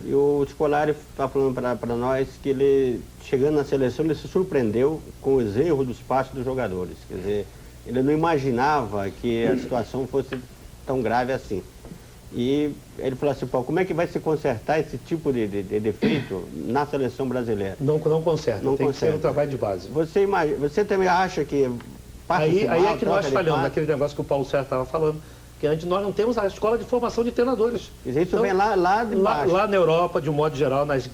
e o Scolari está falando para nós que ele, chegando na seleção, ele se surpreendeu com os erros dos passes dos jogadores. Quer dizer, ele não imaginava que a situação fosse tão grave assim. E ele falou assim, Paulo, como é que vai se consertar esse tipo de defeito na seleção brasileira? Não conserta, tem que ser um trabalho de base. Você também acha que... Aí é que nós falhamos, naquele negócio que o Paulo Sérgio estava falando, Porque antes nós não temos a escola de formação de treinadores. Isso vem lá de baixo. Lá na Europa, de um modo geral, nos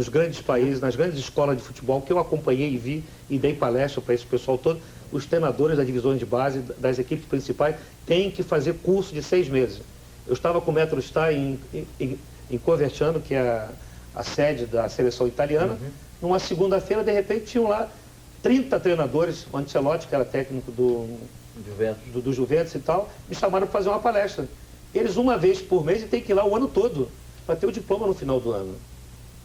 grandes países, nas grandes escolas de futebol, que eu acompanhei e vi e dei palestra para esse pessoal todo, os treinadores das divisões de base, das equipes principais, têm que fazer curso de 6 meses. Eu estava com o Metro Star em Coverciano, que é a sede da seleção italiana. Numa segunda-feira, de repente, tinham lá 30 treinadores, o Ancelotti, que era técnico do Juventus e tal, me chamaram para fazer uma palestra. Eles, uma vez por mês, têm que ir lá o ano todo, para ter o diploma no final do ano.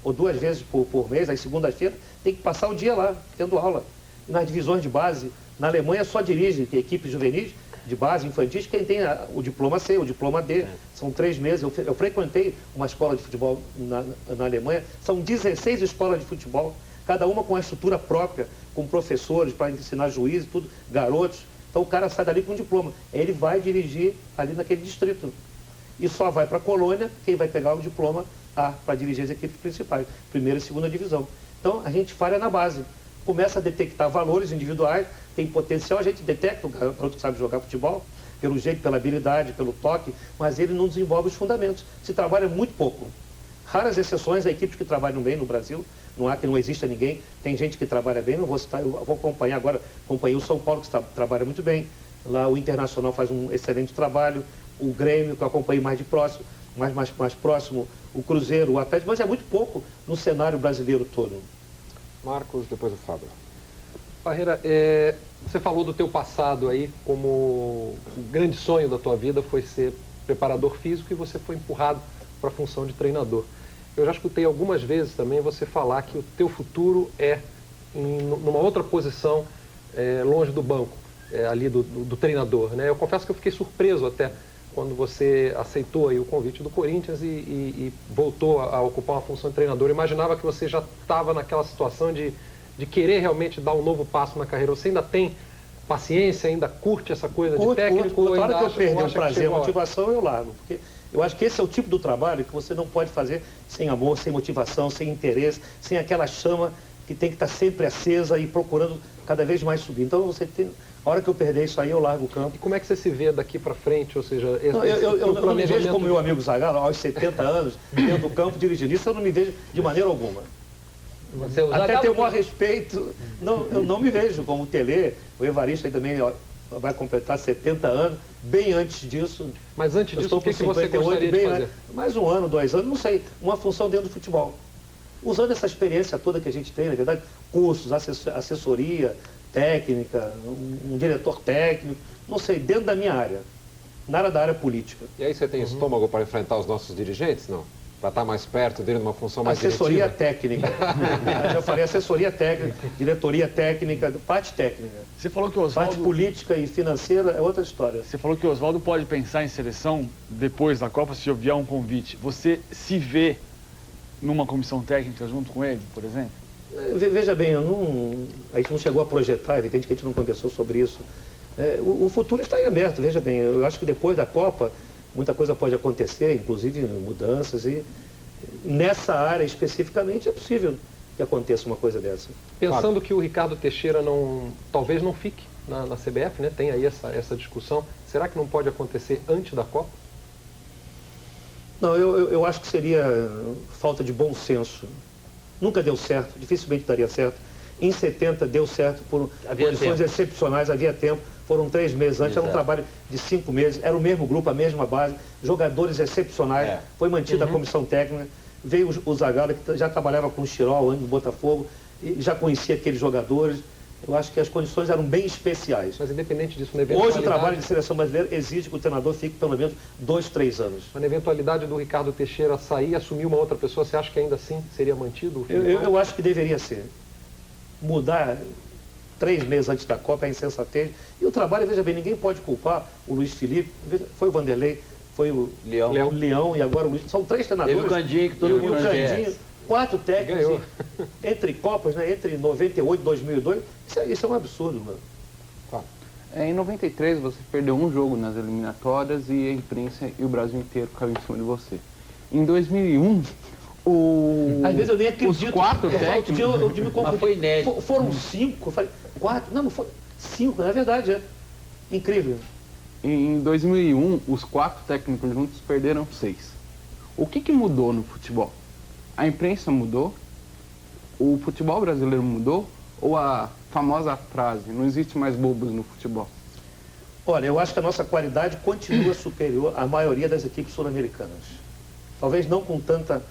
Ou 2 vezes por mês, aí segunda-feira, tem que passar o dia lá, tendo aula. E nas divisões de base, na Alemanha só dirige equipes juvenis de base, infantis, quem tem o diploma C, o diploma D. São 3 meses. Eu frequentei uma escola de futebol na Alemanha, são 16 escolas de futebol, cada uma com uma estrutura própria, com professores para ensinar juízes, tudo, garotos. Então o cara sai dali com um diploma. Ele vai dirigir ali naquele distrito. E só vai para a Colônia quem vai pegar o diploma A para dirigir as equipes principais, primeira e segunda divisão. Então a gente falha na base. Começa a detectar valores individuais, tem potencial, a gente detecta o garoto que sabe jogar futebol, pelo jeito, pela habilidade, pelo toque, mas ele não desenvolve os fundamentos. Se trabalha muito pouco. Raras exceções, há equipes que trabalham bem no Brasil, não há que não exista ninguém, tem gente que trabalha bem, não vou citar, eu vou acompanhar agora, acompanhei o São Paulo, que trabalha muito bem, lá o Internacional faz um excelente trabalho, o Grêmio, que eu acompanhei mais de próximo, mais próximo, o Cruzeiro, o Atlético, mas é muito pouco no cenário brasileiro todo. Marcos, depois o Fábio. Parreira, você falou do teu passado aí, como o grande sonho da tua vida foi ser preparador físico e você foi empurrado para a função de treinador. Eu já escutei algumas vezes também você falar que o teu futuro é numa outra posição, longe do banco, ali do treinador, né? Eu confesso que eu fiquei surpreso até quando você aceitou aí o convite do Corinthians e voltou a ocupar uma função de treinador. Eu imaginava que você já estava naquela situação de querer realmente dar um novo passo na carreira. Você ainda tem paciência, ainda curte essa coisa de técnico? Na hora que eu perder o prazer, a motivação, eu largo. Porque eu acho que esse é o tipo do trabalho que você não pode fazer sem amor, sem motivação, sem interesse, sem aquela chama que tem que estar sempre acesa e procurando cada vez mais subir. Então, a hora que eu perder isso aí, eu largo o campo. E como é que você se vê daqui para frente? Ou seja, eu não me vejo como meu amigo Zagallo, aos 70 anos, dentro do campo, dirigindo. Isso eu não me vejo de maneira alguma. Até tenho o maior respeito. Eu não me vejo como o Tele, o Evaristo aí também vai completar 70 anos, bem antes disso. Mas antes disso, o que você gostaria de fazer? Mais 1 ano, 2 anos, não sei, uma função dentro do futebol. Usando essa experiência toda que a gente tem, na verdade, cursos, assessoria técnica, um diretor técnico, não sei, dentro da minha área, na área da área política. E aí você tem estômago para enfrentar os nossos dirigentes, não? Para estar mais perto dele, numa função mais assessoria diretiva? Técnica. Já falei assessoria técnica, diretoria técnica, parte técnica. Você falou que o Oswaldo... Parte política e financeira é outra história. Você falou que o Oswaldo pode pensar em seleção depois da Copa, se vier um convite. Você se vê numa comissão técnica junto com ele, por exemplo? Veja bem, a gente não chegou a projetar, evidente que a gente não conversou sobre isso. O futuro está em aberto, veja bem, eu acho que depois da Copa muita coisa pode acontecer, inclusive mudanças, e nessa área especificamente é possível que aconteça uma coisa dessa. Pensando que o Ricardo Teixeira talvez não fique na CBF, né? Tem aí essa discussão, será que não pode acontecer antes da Copa? Não, eu acho que seria falta de bom senso. Nunca deu certo, dificilmente daria certo. Em 70 deu certo por condições excepcionais, havia tempo. Foram 3 meses antes, era um trabalho de 5 meses, era o mesmo grupo, a mesma base, jogadores excepcionais, foi mantida a comissão técnica, veio o Zagallo, que já trabalhava com o Chirol, antes do Botafogo, e já conhecia aqueles jogadores. Eu acho que as condições eram bem especiais. Mas independente disso, na eventualidade... Hoje o trabalho de seleção brasileira exige que o treinador fique pelo menos 2, 3 anos. Mas na eventualidade do Ricardo Teixeira sair e assumir uma outra pessoa, você acha que ainda assim seria mantido? Eu acho que deveria ser. Mudar 3 meses antes da Copa é insensatez. E o trabalho, veja bem, ninguém pode culpar o Luiz Felipe, foi o Vanderlei, foi o Leão e agora o Luiz. São 3 treinadores. Teve o Candinho, que todo mundo conhece. 4 técnicos entre Copas, né, entre 98 e 2002, isso é um absurdo, mano. Em 93 você perdeu um jogo nas eliminatórias e a imprensa e o Brasil inteiro caiu em cima de você. Em 2001, às vezes eu nem acredito. Os 4 técnicos... Eu me confundi. Mas foi inédito. Foram 5, eu falei, 4, não foi 5, na verdade, é incrível. Em 2001, os 4 técnicos juntos perderam 6. O que mudou no futebol? A imprensa mudou? O futebol brasileiro mudou? Ou a famosa frase, não existe mais bobos no futebol? Olha, eu acho que a nossa qualidade continua superior à maioria das equipes sul-americanas. Talvez não com tanta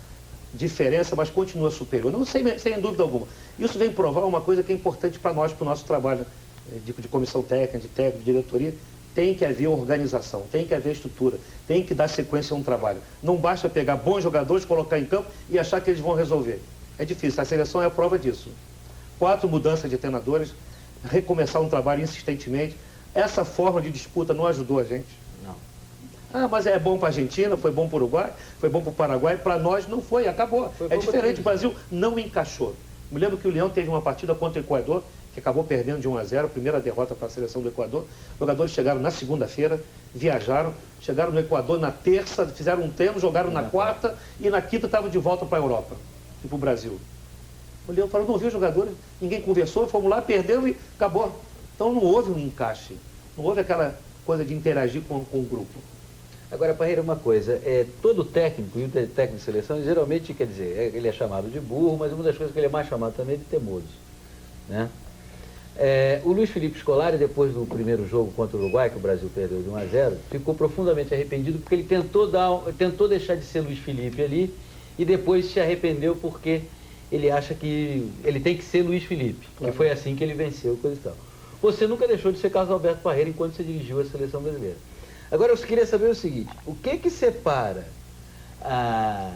diferença, mas continua superior. Não sem dúvida alguma. Isso vem provar uma coisa que é importante para nós, para o nosso trabalho de comissão técnica, de técnico, de diretoria. Tem que haver organização, tem que haver estrutura, tem que dar sequência a um trabalho. Não basta pegar bons jogadores, colocar em campo e achar que eles vão resolver. É difícil, a seleção é a prova disso. 4 mudanças de treinadores, recomeçar um trabalho insistentemente. Essa forma de disputa não ajudou a gente. Não. Ah, mas é bom para a Argentina, foi bom para o Uruguai, foi bom para o Paraguai, para nós não foi, acabou. É diferente, o Brasil não encaixou. Me lembro que o Leão teve uma partida contra o Equador, que acabou perdendo de 1-0, primeira derrota para a seleção do Equador. Os jogadores chegaram na segunda-feira, viajaram, chegaram no Equador na terça, fizeram um treino, jogaram na quarta e na quinta estavam de volta para a Europa e para o Brasil. O Leão falou, não viu os jogadores, ninguém conversou, fomos lá, perdeu e acabou. Então não houve um encaixe, não houve aquela coisa de interagir com o grupo. Agora, Parreira, uma coisa, todo técnico, e o técnico de seleção, geralmente, quer dizer, ele é chamado de burro, mas uma das coisas que ele é mais chamado também é de teimoso, né? O Luiz Felipe Scolari, depois do primeiro jogo contra o Uruguai, que o Brasil perdeu de 1-0, ficou profundamente arrependido porque ele tentou deixar de ser Luiz Felipe ali e depois se arrependeu porque ele acha que ele tem que ser Luiz Felipe, que foi assim que ele venceu, coisa e tal. Você nunca deixou de ser Carlos Alberto Parreira enquanto você dirigiu a seleção brasileira. Agora, eu queria saber o seguinte, o que separa a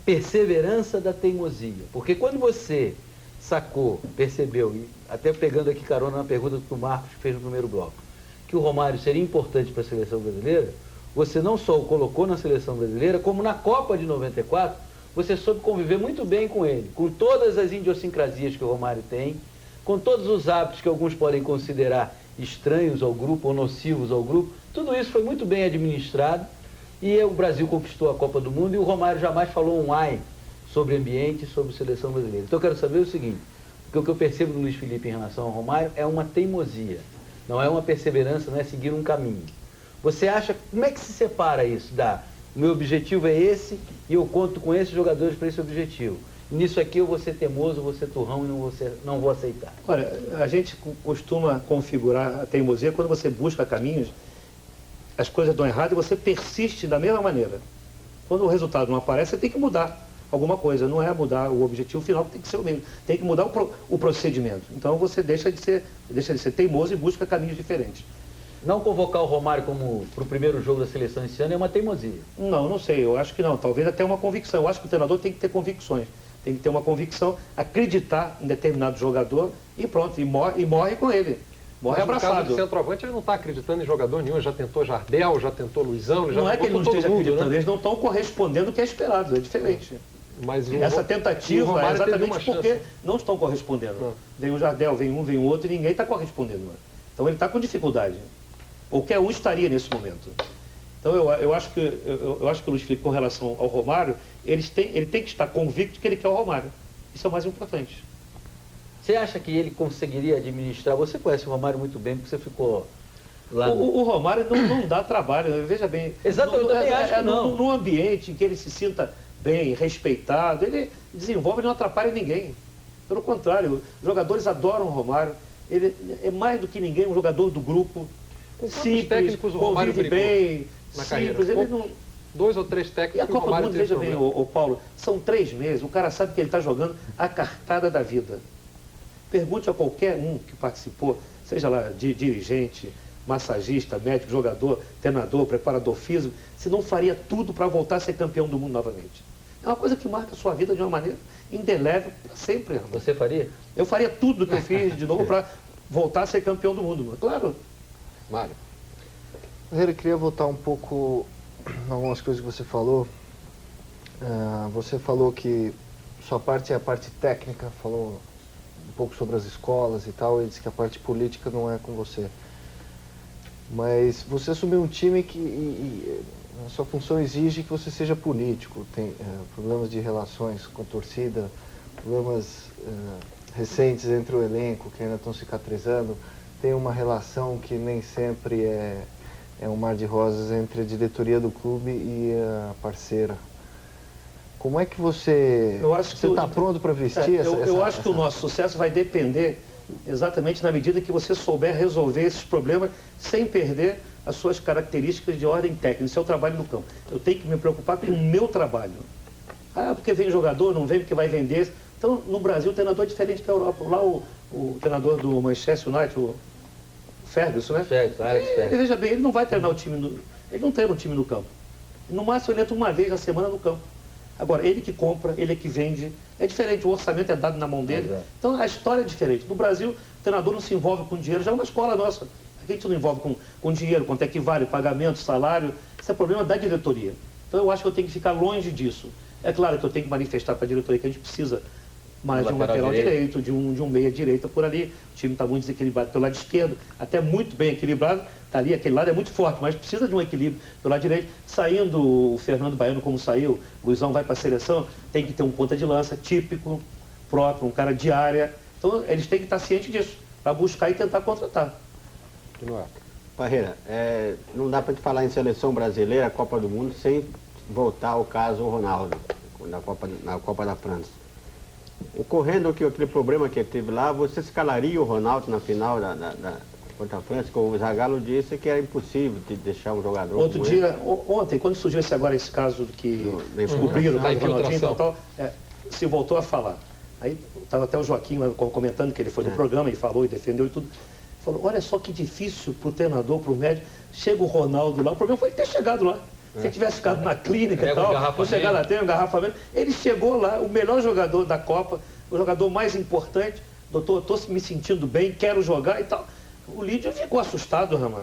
perseverança da teimosia? Porque quando você sacou, percebeu, e até pegando aqui carona na pergunta que o Marcos fez no primeiro bloco, que o Romário seria importante para a seleção brasileira, você não só o colocou na seleção brasileira, como na Copa de 94, você soube conviver muito bem com ele, com todas as idiosincrasias que o Romário tem, com todos os hábitos que alguns podem considerar estranhos ao grupo ou nocivos ao grupo. Tudo isso foi muito bem administrado e o Brasil conquistou a Copa do Mundo e o Romário jamais falou um ai sobre ambiente e sobre seleção brasileira. Então eu quero saber o seguinte, porque o que eu percebo do Luiz Felipe em relação ao Romário é uma teimosia, não é uma perseverança, não é seguir um caminho. Você acha, como é que se separa isso o meu objetivo é esse e eu conto com esses jogadores para esse objetivo? Nisso aqui eu vou ser teimoso, vou ser turrão e não vou aceitar. Olha, a gente costuma configurar a teimosia quando você busca caminhos, as coisas dão errado e você persiste da mesma maneira. Quando o resultado não aparece, você tem que mudar alguma coisa. Não é mudar o objetivo final, tem que ser o mesmo. Tem que mudar o procedimento. Então você deixa de ser teimoso e busca caminhos diferentes. Não convocar o Romário para o primeiro jogo da seleção esse ano é uma teimosia. Não sei, eu acho que não. Talvez até uma convicção. Eu acho que o treinador tem que ter convicções. Tem que ter uma convicção, acreditar em determinado jogador e pronto, e morre com ele. Morre abraçado. No caso do centroavante, ele não está acreditando em jogador nenhum. Já tentou Jardel, já tentou Luizão, já não é que ele não esteja acreditando, né? Eles não estão correspondendo ao que é esperado, é diferente. Mas essa tentativa é exatamente porque não estão correspondendo. Não. Vem um Jardel, vem um outro e ninguém está correspondendo. Então ele está com dificuldade. Qualquer um estaria nesse momento. Então eu acho que o Luiz Felipe, com relação ao Romário, ele tem que estar convicto que ele quer o Romário. Isso é o mais importante. Você acha que ele conseguiria administrar? Você conhece o Romário muito bem, porque você ficou lá. O Romário não dá trabalho, veja bem. Exato, eu também acho que não. Num ambiente em que ele se sinta bem, respeitado, ele desenvolve e não atrapalha ninguém. Pelo contrário, os jogadores adoram o Romário. Ele é mais do que ninguém um jogador do grupo. Simples, convive bem, na simples. carreira. Ele não... 2 ou 3 técnicos. E a Copa do Mundo, veja bem, Paulo, são 3 meses, o cara sabe que ele está jogando a cartada da vida. Pergunte a qualquer um que participou, seja lá dirigente, massagista, médico, jogador, treinador, preparador físico, se não faria tudo para voltar a ser campeão do mundo novamente. É uma coisa que marca a sua vida de uma maneira indelével para sempre. Irmão. Você faria? Eu faria tudo que eu fiz de novo para voltar a ser campeão do mundo. Claro. Mário. Eu queria voltar um pouco em algumas coisas que você falou. Você falou que sua parte é a parte técnica, falou um pouco sobre as escolas e tal, e disse que a parte política não é com você. Mas você assumiu um time que a sua função exige que você seja político. Tem problemas de relações com a torcida, problemas recentes entre o elenco que ainda estão cicatrizando. Tem uma relação que nem sempre é é um mar de rosas entre a diretoria do clube e a parceira. Como é que você está pronto para vestir eu acho que o nosso sucesso vai depender exatamente na medida que você souber resolver esses problemas sem perder as suas características de ordem técnica. Isso é o trabalho no campo. Eu tenho que me preocupar com o meu trabalho. Ah, porque vem jogador, não vem porque vai vender. Então, no Brasil, o treinador é diferente da Europa. Lá o treinador do Manchester United, o Ferguson, né? Ele, veja bem, ele não vai treinar o time, ele não treina o time no campo. No máximo, ele entra uma vez na semana no campo. Agora, ele que compra, ele é que vende. É diferente, o orçamento é dado na mão dele. Então, a história é diferente. No Brasil, o treinador não se envolve com dinheiro. Já é uma escola nossa. A gente não envolve com dinheiro, quanto é que vale, pagamento, salário. Isso é problema da diretoria. Então, eu acho que eu tenho que ficar longe disso. É claro que eu tenho que manifestar para a diretoria que a gente precisa mais de um lateral direito, de um meia direita por ali. O time está muito desequilibrado pelo lado esquerdo, até muito bem equilibrado. Tá ali, aquele lado é muito forte, mas precisa de um equilíbrio pelo lado direito. Saindo o Fernando Baiano como saiu, o Luizão vai para a seleção, tem que ter um ponta de lança típico, próprio, um cara de área. Então, eles têm que estar cientes disso, para buscar e tentar contratar. Parreira, não dá para te falar em seleção brasileira, Copa do Mundo, sem voltar ao caso Ronaldo, na Copa da França. Ocorrendo aquele problema que ele teve lá, você escalaria o Ronaldo na final contra a França, como o Zagallo disse que era impossível de deixar um jogador. Ontem, quando surgiu esse caso que descobriram o caso do Ronaldinho e tal, se voltou a falar. Aí estava até o Joaquim comentando que ele foi no programa e falou e defendeu e tudo. Falou, olha só que difícil para o treinador, para o médico. Chega o Ronaldo lá, o problema foi ter chegado lá. Se ele tivesse ficado na clínica e tal, ou chegar lá, tem um engarrafamento. Ele chegou lá, o melhor jogador da Copa, o jogador mais importante. Doutor, estou me sentindo bem, quero jogar e tal. O Lídio ficou assustado, Ramon.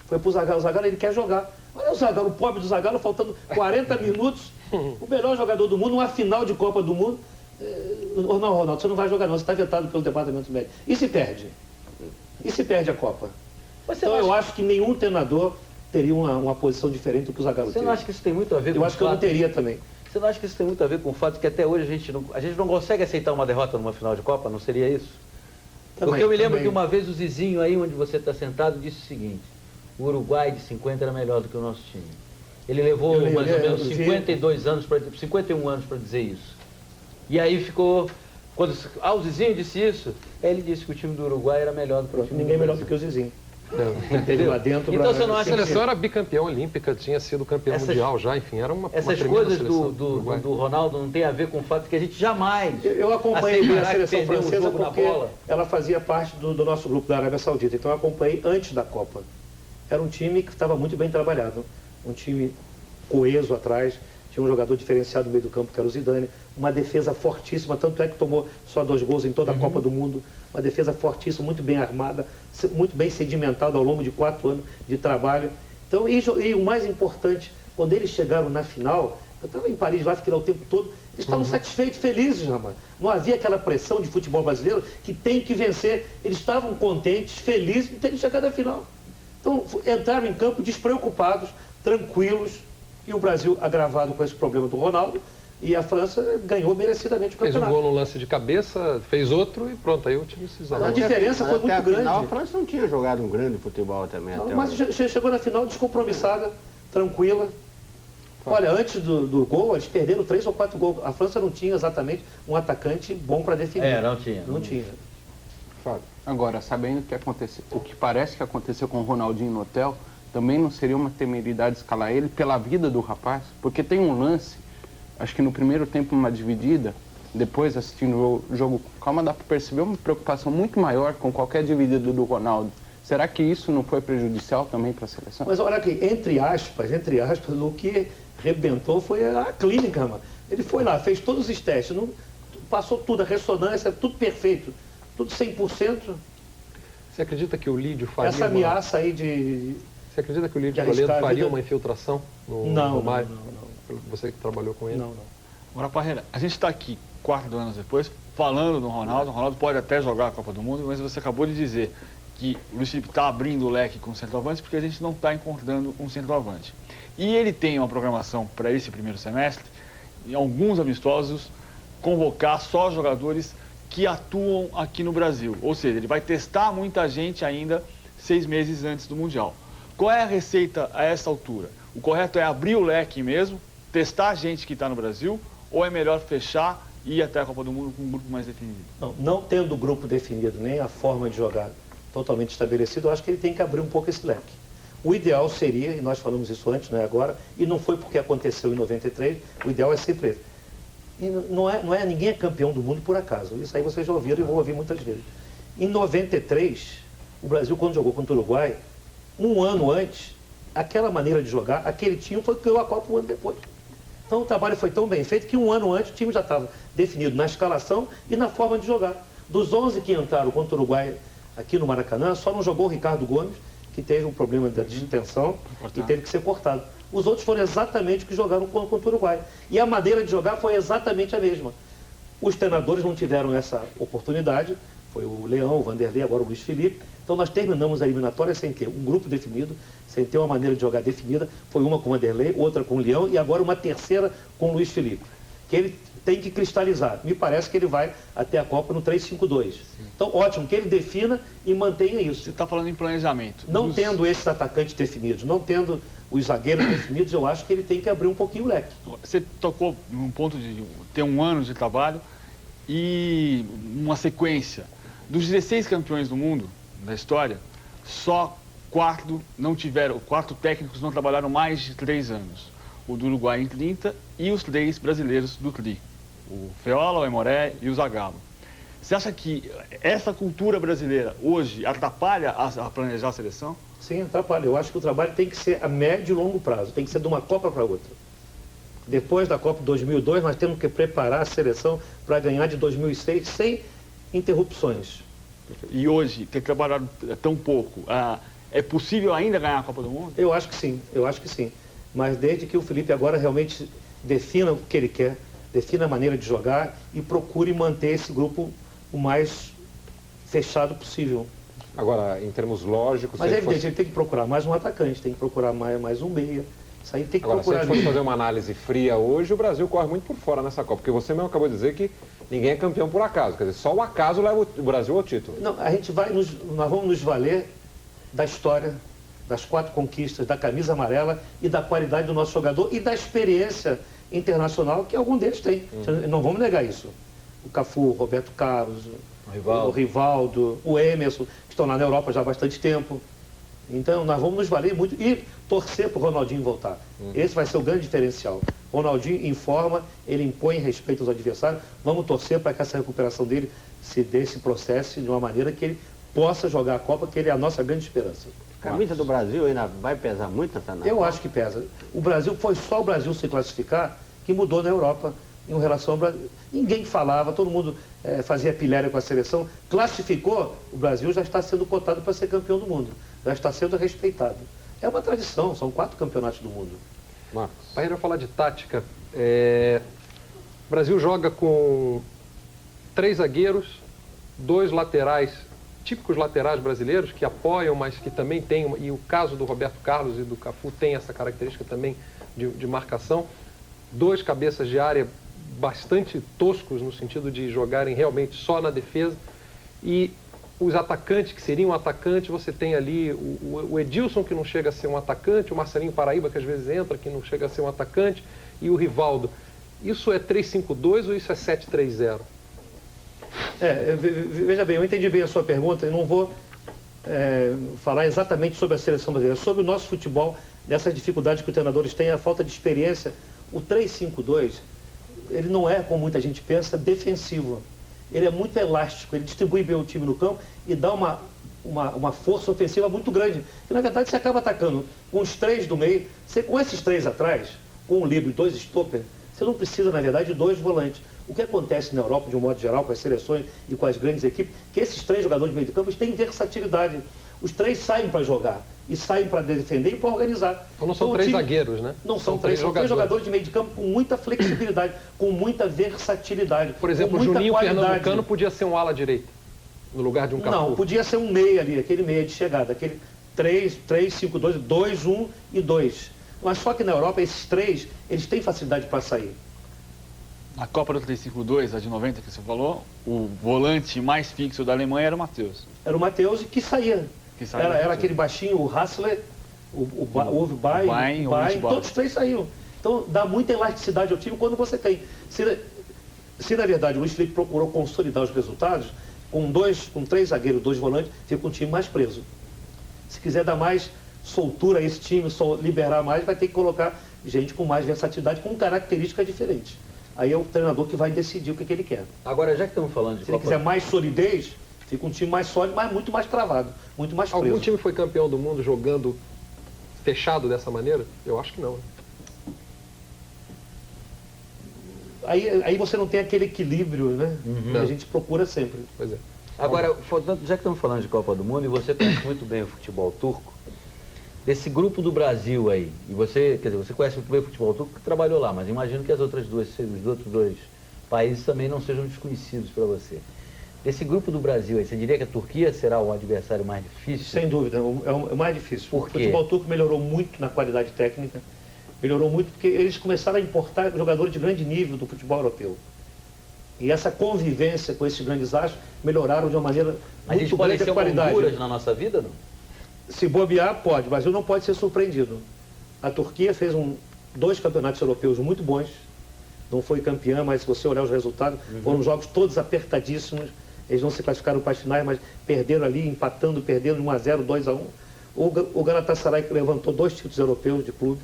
Foi pro Zagallo, o Zagallo ele quer jogar. Olha o Zagallo, o pobre do Zagallo, faltando 40 minutos. O melhor jogador do mundo, uma final de Copa do Mundo. Não, Ronaldo, você não vai jogar não, você está vetado pelo departamento médico. E se perde? E se perde a Copa? Então eu acho que nenhum treinador teria uma posição diferente do que o Zagallo teve. Você não acha que isso tem muito a ver com o fato... Eu acho que eu não teria também. Você não acha que isso tem muito a ver com o fato que até hoje a gente não consegue aceitar uma derrota numa final de Copa? Não seria isso? Porque eu me lembro que uma vez o Zizinho aí, onde você está sentado, disse o seguinte: o Uruguai de 50 era melhor do que o nosso time. Ele levou mais ou menos 51 anos para dizer isso. E aí ficou... Quando o Zizinho disse isso, ele disse que o time do Uruguai era melhor do que o time Ninguém melhor do que o Zizinho. Ele lá dentro. Então você não acha que a seleção era bicampeã olímpica, tinha sido campeão mundial já, enfim, era uma essas coisas do Ronaldo não tem a ver com o fato que a gente jamais... Eu acompanhei a seleção francesa porque ela fazia parte do nosso grupo da Arábia Saudita, então eu acompanhei antes da Copa. Era um time que estava muito bem trabalhado, um time coeso atrás, tinha um jogador diferenciado no meio do campo que era o Zidane, uma defesa fortíssima, tanto é que tomou só 2 gols em toda a Copa do Mundo, uma defesa fortíssima, muito bem armada, muito bem sedimentada ao longo de 4 anos de trabalho. Então, e o mais importante, quando eles chegaram na final, eu estava em Paris lá, fiquei lá o tempo todo, eles estavam satisfeitos, felizes, Ramon. Não havia aquela pressão de futebol brasileiro que tem que vencer. Eles estavam contentes, felizes de terem chegado à final. Então, entraram em campo despreocupados, tranquilos, e o Brasil agravado com esse problema do Ronaldo, e a França ganhou merecidamente o campeonato. Fez um gol no lance de cabeça, fez outro e pronto, aí o time se isolou. A diferença foi muito grande. A França não tinha jogado um grande futebol também. Não, mas chegou na final descompromissada, tranquila. Olha, antes do gol, eles perderam 3 ou 4 gols. A França não tinha exatamente um atacante bom para definir. Não tinha. Não tinha. Agora, sabendo o que parece que aconteceu com o Ronaldinho no hotel, também não seria uma temeridade escalar ele pela vida do rapaz? Porque tem um lance, acho que no primeiro tempo uma dividida, depois assistindo o jogo com calma, dá para perceber uma preocupação muito maior com qualquer dividida do Ronaldo. Será que isso não foi prejudicial também para a seleção? Mas olha aqui, entre aspas, o que rebentou foi a clínica, mano. Ele foi lá, fez todos os testes, passou tudo, a ressonância, tudo perfeito, tudo 100%. Você acredita que o Lídio faria essa ameaça aí de... Você acredita que o Lídio Toledo faria uma infiltração no Mário? Não. Você que trabalhou com ele? Não. Agora, Parreira, a gente está aqui 4 anos depois, falando do Ronaldo. O Ronaldo pode até jogar a Copa do Mundo, mas você acabou de dizer que o Luiz Felipe está abrindo o leque com centroavantes porque a gente não está encontrando um centroavante. E ele tem uma programação para esse primeiro semestre, em alguns amistosos, convocar só jogadores que atuam aqui no Brasil. Ou seja, ele vai testar muita gente ainda 6 meses antes do Mundial. Qual é a receita a essa altura? O correto é abrir o leque mesmo, testar a gente que está no Brasil, ou é melhor fechar e ir até a Copa do Mundo com um grupo mais definido? Não tendo o grupo definido, nem a forma de jogar totalmente estabelecida, eu acho que ele tem que abrir um pouco esse leque. O ideal seria, e nós falamos isso antes, não é agora, e não foi porque aconteceu em 93, o ideal é sempre esse. E ninguém é campeão do mundo por acaso. Isso aí vocês já ouviram e vão ouvir muitas vezes. Em 93, o Brasil, quando jogou contra o Uruguai, um ano antes, aquela maneira de jogar, aquele time foi que ganhou a Copa um ano depois. Então o trabalho foi tão bem feito que um ano antes o time já estava definido na escalação e na forma de jogar. Dos 11 que entraram contra o Uruguai aqui no Maracanã, só não jogou o Ricardo Gomes, que teve um problema de distensão e teve que ser cortado. Os outros foram exatamente os que jogaram contra o Uruguai. E a maneira de jogar foi exatamente a mesma. Os treinadores não tiveram essa oportunidade, foi o Leão, o Vanderlei, agora o Luiz Felipe. Então nós terminamos a eliminatória sem ter um grupo definido, sem ter uma maneira de jogar definida. Foi uma com o Vanderlei, outra com o Leão e agora uma terceira com o Luiz Felipe. Que ele tem que cristalizar. Me parece que ele vai até a Copa no 3-5-2. Então, ótimo, que ele defina e mantenha isso. Você está falando em planejamento. Não tendo esses atacantes definidos, não tendo os zagueiros definidos, eu acho que ele tem que abrir um pouquinho o leque. Você tocou num ponto de ter um ano de trabalho e uma sequência. Dos 16 campeões do mundo, da história, só 4 técnicos não trabalharam mais de 3 anos. O do Uruguai em 30 e os 3 brasileiros do TRI. O Feola, o Aimoré e o Zagallo. Você acha que essa cultura brasileira hoje atrapalha a planejar a seleção? Sim, atrapalha. Eu acho que o trabalho tem que ser a médio e longo prazo, tem que ser de uma Copa para outra. Depois da Copa 2002, nós temos que preparar a seleção para ganhar de 2006 sem interrupções. E hoje, ter trabalhado tão pouco, é possível ainda ganhar a Copa do Mundo? Eu acho que sim, Mas desde que o Felipe agora realmente defina o que ele quer, defina a maneira de jogar e procure manter esse grupo o mais fechado possível. Agora, em termos lógicos... Mas é evidente, ele tem que procurar mais um atacante, tem que procurar mais um meia. Isso aí tem que Agora, procurar. Se a gente fosse fazer uma análise fria hoje, o Brasil corre muito por fora nessa Copa, porque você mesmo acabou de dizer que ninguém é campeão por acaso. Quer dizer, só o acaso leva o Brasil ao título. Não, nós vamos nos valer da história, das 4 conquistas, da camisa amarela e da qualidade do nosso jogador e da experiência internacional que algum deles tem. Não vamos negar isso. O Cafu, o Roberto Carlos, o Rivaldo, o Emerson, que estão lá na Europa já há bastante tempo. Então, nós vamos nos valer muito e torcer para o Ronaldinho voltar. Esse vai ser o grande diferencial. Ronaldinho informa, ele impõe respeito aos adversários. Vamos torcer para que essa recuperação dele se dê, se processe de uma maneira que ele possa jogar a Copa, que ele é a nossa grande esperança. A camisa do Brasil ainda vai pesar muito nessa Copa? Eu acho que pesa. O Brasil, foi só o Brasil se classificar que mudou na Europa em relação ao Brasil. Ninguém falava, todo mundo fazia pilhéria com a seleção. Classificou, o Brasil já está sendo cotado para ser campeão do mundo. Já está sendo respeitado. É uma tradição, são 4 campeonatos do mundo. Marcos. Para falar de tática, o Brasil joga com 3 zagueiros, 2 laterais, típicos laterais brasileiros, que apoiam, mas que também tem, e o caso do Roberto Carlos e do Cafu tem essa característica também de marcação. 2 cabeças de área bastante toscos, no sentido de jogarem realmente só na defesa. E os atacantes, que seriam atacantes, você tem ali o Edilson, que não chega a ser um atacante, o Marcelinho Paraíba, que às vezes entra, que não chega a ser um atacante, e o Rivaldo. Isso é 3-5-2 ou isso é 7-3-0? Veja bem, eu entendi bem a sua pergunta e não vou falar exatamente sobre a seleção brasileira, sobre o nosso futebol, dessas dificuldades que os treinadores têm, a falta de experiência. O 3-5-2, ele não é, como muita gente pensa, defensivo. Ele é muito elástico, ele distribui bem o time no campo e dá uma força ofensiva muito grande. E, na verdade, você acaba atacando com os 3 do meio, com esses 3 atrás, com o livre e 2 stopper, você não precisa, na verdade, de 2 volantes. O que acontece na Europa, de um modo geral, com as seleções e com as grandes equipes, que esses 3 jogadores de meio de campo têm versatilidade. Os 3 saem para jogar, e saem para defender e para organizar. Então não são 3 zagueiros, né? Não são 3, são 3 jogadores de meio de campo com muita flexibilidade, com muita versatilidade. Por exemplo, o Juninho Pernambucano podia ser um ala direita, no lugar de um Cafu. Não, podia ser um meia ali, aquele meia de chegada, aquele 3-5-2, 2-1 e 2. Mas só que na Europa, esses 3, eles têm facilidade para sair. Na Copa do 3-5-2, a de 90 que você falou, o volante mais fixo da Alemanha era o Matheus. Era o Matheus e que saía. Era aquele baixinho, o Hassler, Houve Bayern, todos os três saíram. Então dá muita elasticidade ao time quando você tem. Se na verdade o Luiz Felipe procurou consolidar os resultados, com 3 zagueiros, 2 volantes, fica um time mais preso. Se quiser dar mais soltura a esse time, liberar mais, vai ter que colocar gente com mais versatilidade, com características diferentes. Aí é o treinador que vai decidir o que ele quer. Agora, já que estamos falando de Se ele quiser mais solidez, fica um time mais sólido, mas muito mais travado, muito mais preso. Algum time foi campeão do mundo jogando fechado dessa maneira? Eu acho que não. Aí você não tem aquele equilíbrio, né? Que a gente procura sempre. Pois é. Agora, já que estamos falando de Copa do Mundo, e você conhece muito bem o futebol turco, desse grupo do Brasil aí, e você, quer dizer, você conhece muito bem o futebol turco porque trabalhou lá, mas imagino que os outros 2 países também não sejam desconhecidos para você. Desse grupo do Brasil aí, você diria que a Turquia será o adversário mais difícil? Sem dúvida, é o mais difícil. Por quê? O futebol turco melhorou muito na qualidade técnica, melhorou muito porque eles começaram a importar jogadores de grande nível do futebol europeu. E essa convivência com esses grandes astros melhoraram de uma maneira muito grande a qualidade. Honduras na nossa vida, não? Se bobear, pode, o Brasil não pode ser surpreendido. A Turquia fez 2 campeonatos europeus muito bons, não foi campeã, mas se você olhar os resultados, foram jogos todos apertadíssimos, eles não se classificaram para as finais, mas perderam ali, empatando, perdendo 1-0, 2-1. O Galatasaray levantou 2 títulos europeus de clube,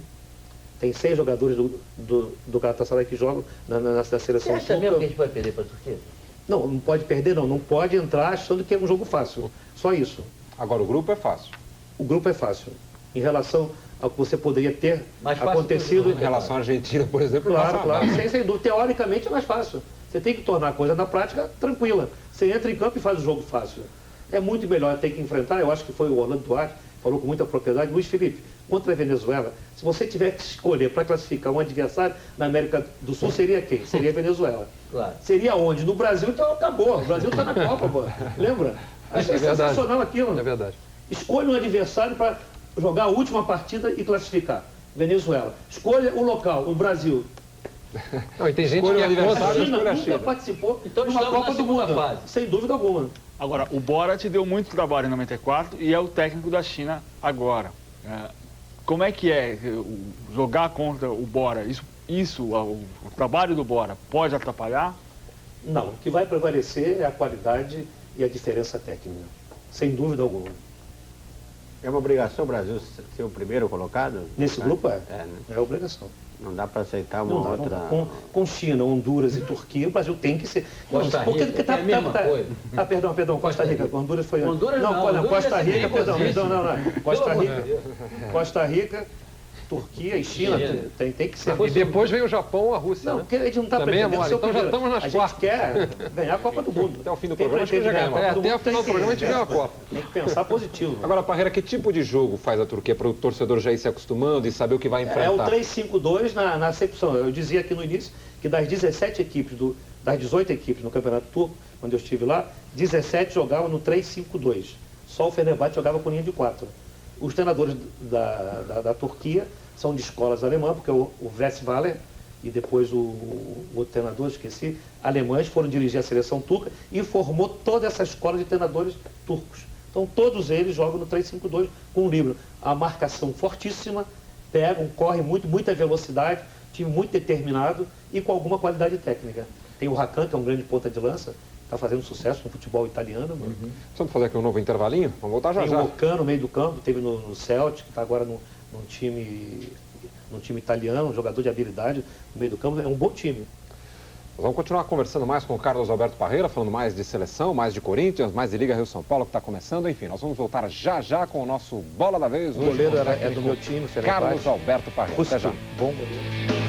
tem 6 jogadores do Galatasaray que jogam na seleção. Você acha mesmo que a gente vai perder para a Turquia? Não pode perder não pode entrar achando que é um jogo fácil, só isso. Agora, o grupo é fácil. O grupo é fácil. Em relação ao que você poderia ter acontecido... Em relação à Argentina, por exemplo, claro, sem dúvida. Teoricamente é mais fácil. Você tem que tornar a coisa na prática tranquila. Você entra em campo e faz o jogo fácil. É muito melhor ter que enfrentar, eu acho que foi o Orlando Duarte, falou com muita propriedade, Luiz Felipe, contra a Venezuela, se você tiver que escolher para classificar um adversário na América do Sul, seria quem? Seria a Venezuela. Claro. Seria onde? No Brasil, então acabou. O Brasil está na Copa, pô. Lembra? Achei sensacional aquilo. É verdade. Escolha um adversário para jogar a última partida e classificar. Venezuela. Escolha o local, o Brasil. Não, e tem gente que a China nunca participou de uma Copa do Mundo, sem dúvida alguma. Agora, o Borat deu muito trabalho em 94 e é o técnico da China agora. Como é que é jogar contra o Bora? O trabalho do Bora pode atrapalhar? Não, o que vai prevalecer é a qualidade e a diferença técnica, sem dúvida alguma. É uma obrigação o Brasil ser o primeiro colocado? Nesse grupo né? É obrigação. Não dá para aceitar uma outra... Com China, Honduras e Turquia, o Brasil tem que ser... Costa Rica tem a mesma coisa. Perdão, Costa Rica. Honduras foi... Honduras não, Costa Rica, perdão. Costa Rica, Turquia e China, tem que ser... E depois vem o Japão, a Rússia, não, porque a gente não está pretendendo ser o então já estamos nas quartas. A gente quer ganhar a Copa do Mundo. Até o fim do programa a gente já ganha. Até o final do programa a gente ganha a Copa. Tem que pensar positivo. Agora, Parreira, que tipo de jogo faz a Turquia para o torcedor já ir se acostumando e saber o que vai enfrentar? É o 3-5-2 na acepção. Eu dizia aqui no início que das 17 equipes, das 18 equipes no Campeonato Turco, quando eu estive lá, 17 jogavam no 3-5-2. Só o Fenerbahçe jogava com linha de 4. Os treinadores da Turquia são de escolas alemãs, porque o Westphalen e depois o outro treinador, esqueci, alemães foram dirigir a seleção turca e formou toda essa escola de treinadores turcos. Então todos eles jogam no 3-5-2 com o livro. A marcação fortíssima, correm muito, muita velocidade, time muito determinado e com alguma qualidade técnica. Tem o Hakan, que é um grande ponta de lança, está fazendo sucesso no futebol italiano. Vamos fazer aqui um novo intervalinho? Vamos voltar já. Tem o Ocan no meio do campo, teve no Celtic, está agora num time italiano, um jogador de habilidade no meio do campo, é um bom time. Nós vamos continuar conversando mais com o Carlos Alberto Parreira, falando mais de seleção, mais de Corinthians, mais de Liga Rio-São Paulo, que está começando. Enfim, nós vamos voltar já com o nosso Bola da Vez. O goleiro é do meu time, Carlos Alberto Parreira. Até já. Bom goleiro.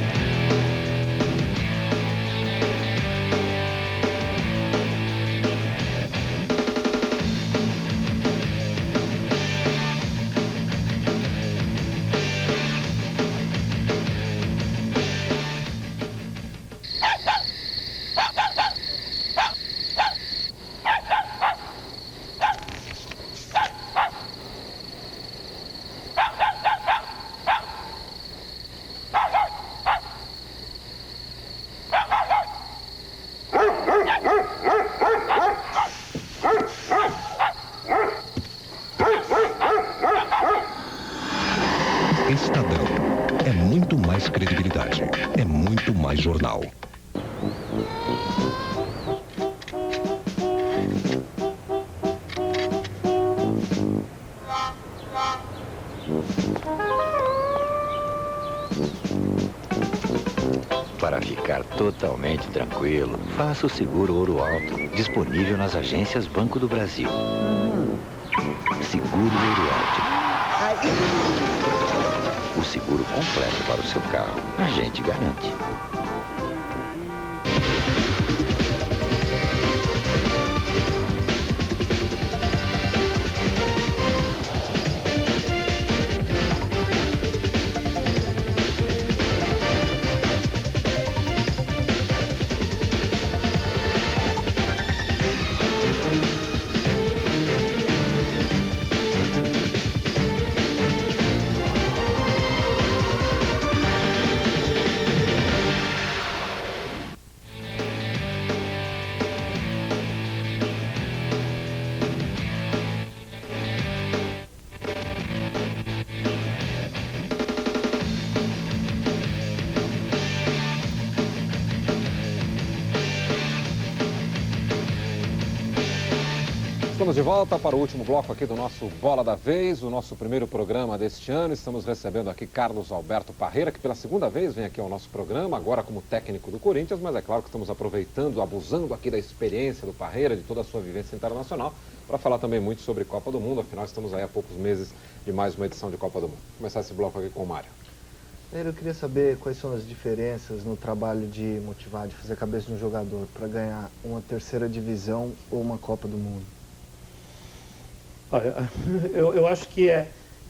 ficar totalmente tranquilo, faça o seguro Ouro Alto, disponível nas agências Banco do Brasil. Seguro Ouro Alto. O seguro completo para o seu carro. A gente garante. Estamos de volta para o último bloco aqui do nosso Bola da Vez, o nosso primeiro programa deste ano. Estamos recebendo aqui Carlos Alberto Parreira, que pela segunda vez vem aqui ao nosso programa, agora como técnico do Corinthians, mas é claro que estamos aproveitando, abusando aqui da experiência do Parreira, de toda a sua vivência internacional, para falar também muito sobre Copa do Mundo. Afinal, estamos aí há poucos meses de mais uma edição de Copa do Mundo. Vou começar esse bloco aqui com o Mário. Eu queria saber quais são as diferenças no trabalho de motivar, de fazer a cabeça de um jogador para ganhar uma terceira divisão ou uma Copa do Mundo. Olha, eu acho que é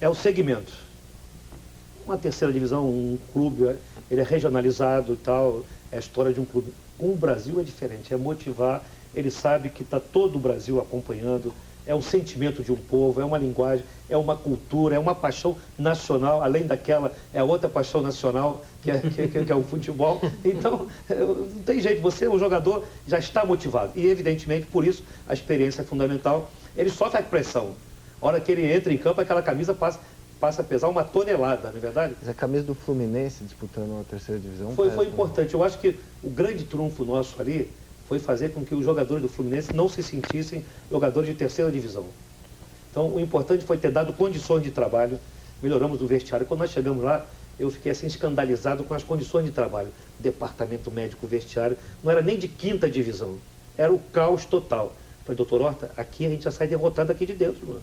o segmento. Uma terceira divisão, um clube, ele é regionalizado e tal, é a história de um clube. Com o Brasil é diferente, é motivar, ele sabe que está todo o Brasil acompanhando, é um sentimento de um povo, é uma linguagem, é uma cultura, é uma paixão nacional, além daquela, é a outra paixão nacional, que é o futebol. Então, não tem jeito, você, o jogador, já está motivado. E, evidentemente, por isso, a experiência é fundamental. Ele sofre a pressão. A hora que ele entra em campo, aquela camisa passa a pesar 1 tonelada, não é verdade? Mas a camisa do Fluminense disputando uma terceira divisão... Foi importante. Eu acho que o grande trunfo nosso ali foi fazer com que os jogadores do Fluminense não se sentissem jogadores de terceira divisão. Então, o importante foi ter dado condições de trabalho, melhoramos o vestiário. Quando nós chegamos lá, eu fiquei assim escandalizado com as condições de trabalho. Departamento médico, vestiário, não era nem de quinta divisão, era o caos total. Falei, doutor Horta, aqui a gente já sai derrotado aqui de dentro, mano.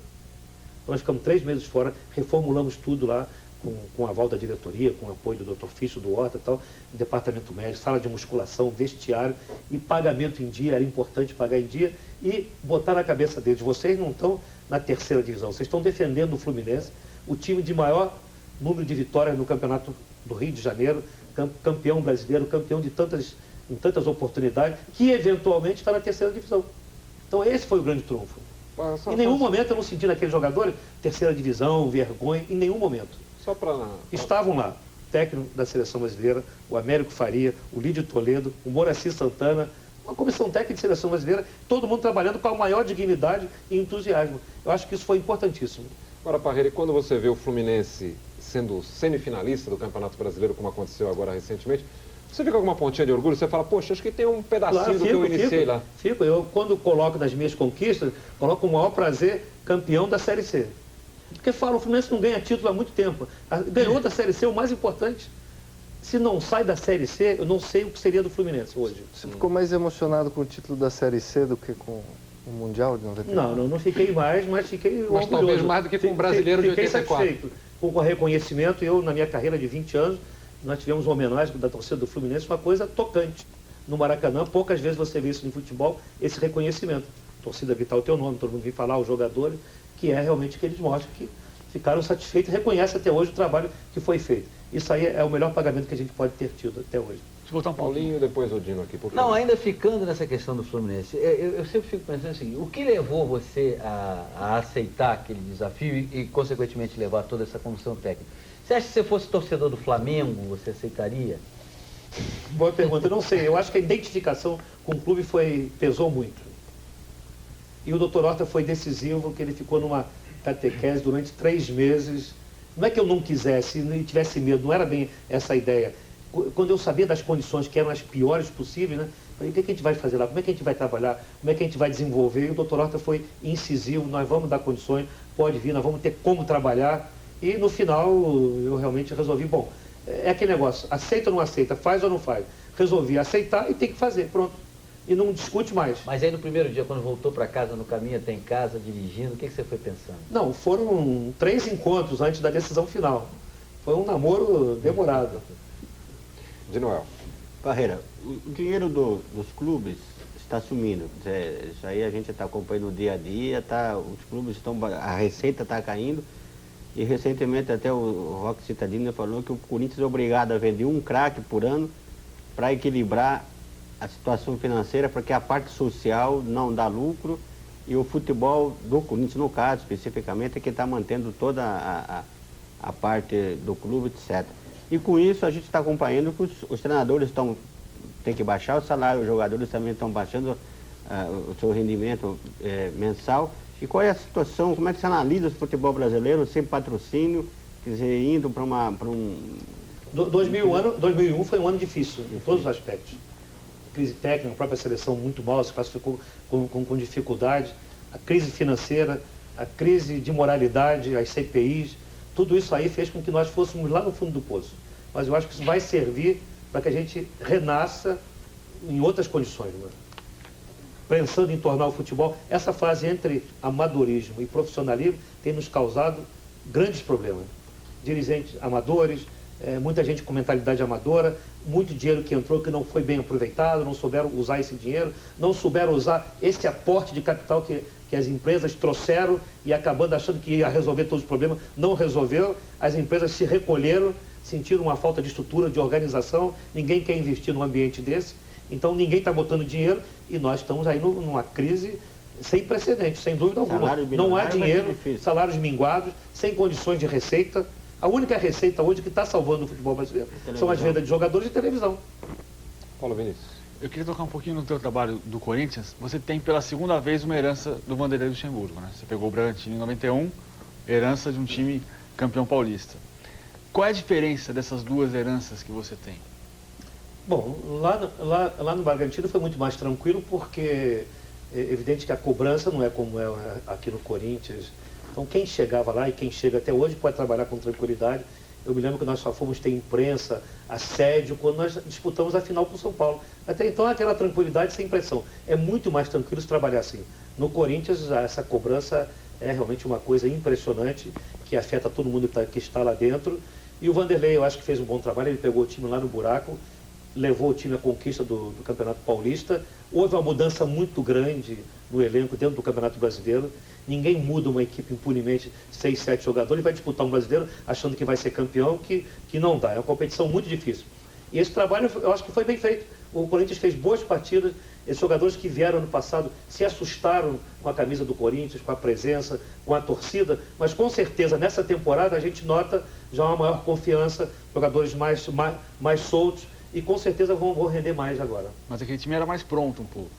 Nós ficamos 3 meses fora, reformulamos tudo lá, com o aval da diretoria, com o apoio do doutor Fício, do Horta e tal, departamento médico, sala de musculação, vestiário e pagamento em dia, era importante pagar em dia, e botar na cabeça deles, vocês não estão na terceira divisão, vocês estão defendendo o Fluminense, o time de maior número de vitórias no Campeonato do Rio de Janeiro, campeão brasileiro, campeão em tantas oportunidades, que eventualmente está na terceira divisão. Então esse foi o grande trunfo. Em nenhum momento eu não senti naqueles jogadores terceira divisão, vergonha, em nenhum momento. Estavam lá, técnico da seleção brasileira, o Américo Faria, o Lídio Toledo, o Moraci Santana, uma comissão técnica de seleção brasileira, todo mundo trabalhando com a maior dignidade e entusiasmo. Eu acho que isso foi importantíssimo. Agora, Parreira, e quando você vê o Fluminense sendo semifinalista do Campeonato Brasileiro, como aconteceu agora recentemente, você fica com uma pontinha de orgulho? Você fala, poxa, acho que tem um pedacinho do que eu iniciei lá. Eu, quando coloco nas minhas conquistas, coloco com o maior prazer campeão da Série C. Porque falo, o Fluminense não ganha título há muito tempo. Ganhou da Série C, o mais importante. Se não sai da Série C, eu não sei o que seria do Fluminense hoje. Você ficou mais emocionado com o título da Série C do que com o Mundial de 94? Não fiquei mais, mas fiquei orgulhoso. Talvez mais do que com o brasileiro de 84. Fiquei satisfeito com o reconhecimento. Eu, na minha carreira de 20 anos, nós tivemos uma homenagem da torcida do Fluminense, uma coisa tocante. No Maracanã, poucas vezes você vê isso no futebol, esse reconhecimento. A torcida gritar o teu nome, todo mundo vem falar, os jogadores, que é realmente que eles mostram que ficaram satisfeitos e reconhecem até hoje o trabalho que foi feito. Isso aí é o melhor pagamento que a gente pode ter tido até hoje. Deixa eu botar um Paulinho e depois o Dino aqui, por favor. Não, ainda ficando nessa questão do Fluminense, eu sempre fico pensando assim, o que levou você a aceitar aquele desafio e, consequentemente, levar toda essa comissão técnica? Você acha que se você fosse torcedor do Flamengo, você aceitaria? Boa pergunta, eu não sei. Eu acho que a identificação com o clube pesou muito. E o doutor Horta foi decisivo, que ele ficou numa catequese durante 3 meses. Não é que eu não quisesse, não tivesse medo, não era bem essa a ideia. Quando eu sabia das condições que eram as piores possíveis, né? Falei, o que a gente vai fazer lá? Como é que a gente vai trabalhar? Como é que a gente vai desenvolver? E o doutor Horta foi incisivo, nós vamos dar condições, pode vir, nós vamos ter como trabalhar. E no final eu realmente resolvi, bom, é aquele negócio, aceita ou não aceita, faz ou não faz. resolvi aceitar e tem que fazer, pronto. E não discute mais. Mas aí no primeiro dia, quando voltou para casa, no caminho até em casa, dirigindo, o que você foi pensando? Não, foram 3 encontros antes da decisão final. Foi um namoro demorado. De Noel. Parreira, o dinheiro dos clubes está sumindo. Isso aí a gente está acompanhando no dia a dia, os clubes a receita está caindo. E recentemente até o Roque Citadini falou que o Corinthians é obrigado a vender um craque por ano para equilibrar a situação financeira, porque a parte social não dá lucro e o futebol do Corinthians, no caso especificamente, é que está mantendo toda a parte do clube, etc. E com isso a gente está acompanhando que os treinadores têm que baixar o salário, os jogadores também estão baixando o seu rendimento mensal. E qual é a situação, como é que você analisa o futebol brasileiro sem patrocínio, quer dizer, indo para um... 2001 foi um ano difícil, em todos os aspectos. Crise técnica, a própria seleção muito mal, se classificou com dificuldade. A crise financeira, a crise de moralidade, as CPIs, tudo isso aí fez com que nós fôssemos lá no fundo do poço. Mas eu acho que isso vai servir para que a gente renasça em outras condições, né? Pensando em tornar o futebol, essa fase entre amadorismo e profissionalismo tem nos causado grandes problemas. Dirigentes amadores, muita gente com mentalidade amadora, muito dinheiro que entrou que não foi bem aproveitado, não souberam usar esse dinheiro, não souberam usar esse aporte de capital que as empresas trouxeram e acabando achando que ia resolver todos os problemas, não resolveu, as empresas se recolheram, sentiram uma falta de estrutura, de organização, ninguém quer investir num ambiente desse. Então ninguém está botando dinheiro e nós estamos aí numa crise sem precedentes, sem dúvida alguma. Não há dinheiro, salários minguados, sem condições de receita. A única receita hoje que está salvando o futebol brasileiro são as vendas de jogadores de televisão. Paulo Vinícius. Eu queria tocar um pouquinho no teu trabalho do Corinthians. Você tem pela segunda vez uma herança do Vanderlei Luxemburgo, né? Você pegou o Bragantino em 91, herança de um time campeão paulista. Qual é a diferença dessas duas heranças que você tem? Bom, lá no Bragantino foi muito mais tranquilo porque é evidente que a cobrança não é como é aqui no Corinthians. Então quem chegava lá e quem chega até hoje pode trabalhar com tranquilidade. Eu me lembro que nós só fomos ter imprensa, assédio, quando nós disputamos a final com o São Paulo. Até então aquela tranquilidade sem pressão. É muito mais tranquilo se trabalhar assim. No Corinthians essa cobrança é realmente uma coisa impressionante que afeta todo mundo que está lá dentro. E o Vanderlei eu acho que fez um bom trabalho, ele pegou o time lá no buraco, levou o time à conquista do Campeonato Paulista. Houve uma mudança muito grande no elenco dentro do Campeonato Brasileiro. Ninguém muda uma equipe impunemente, 6, 7 jogadores, e vai disputar um brasileiro achando que vai ser campeão, que não dá. É uma competição muito difícil. E esse trabalho eu acho que foi bem feito. O Corinthians fez boas partidas. Esses jogadores que vieram ano passado se assustaram com a camisa do Corinthians, com a presença, com a torcida, mas com certeza nessa temporada a gente nota já uma maior confiança, jogadores mais soltos, e com certeza vão render mais agora. Mas aquele time era mais pronto um pouco,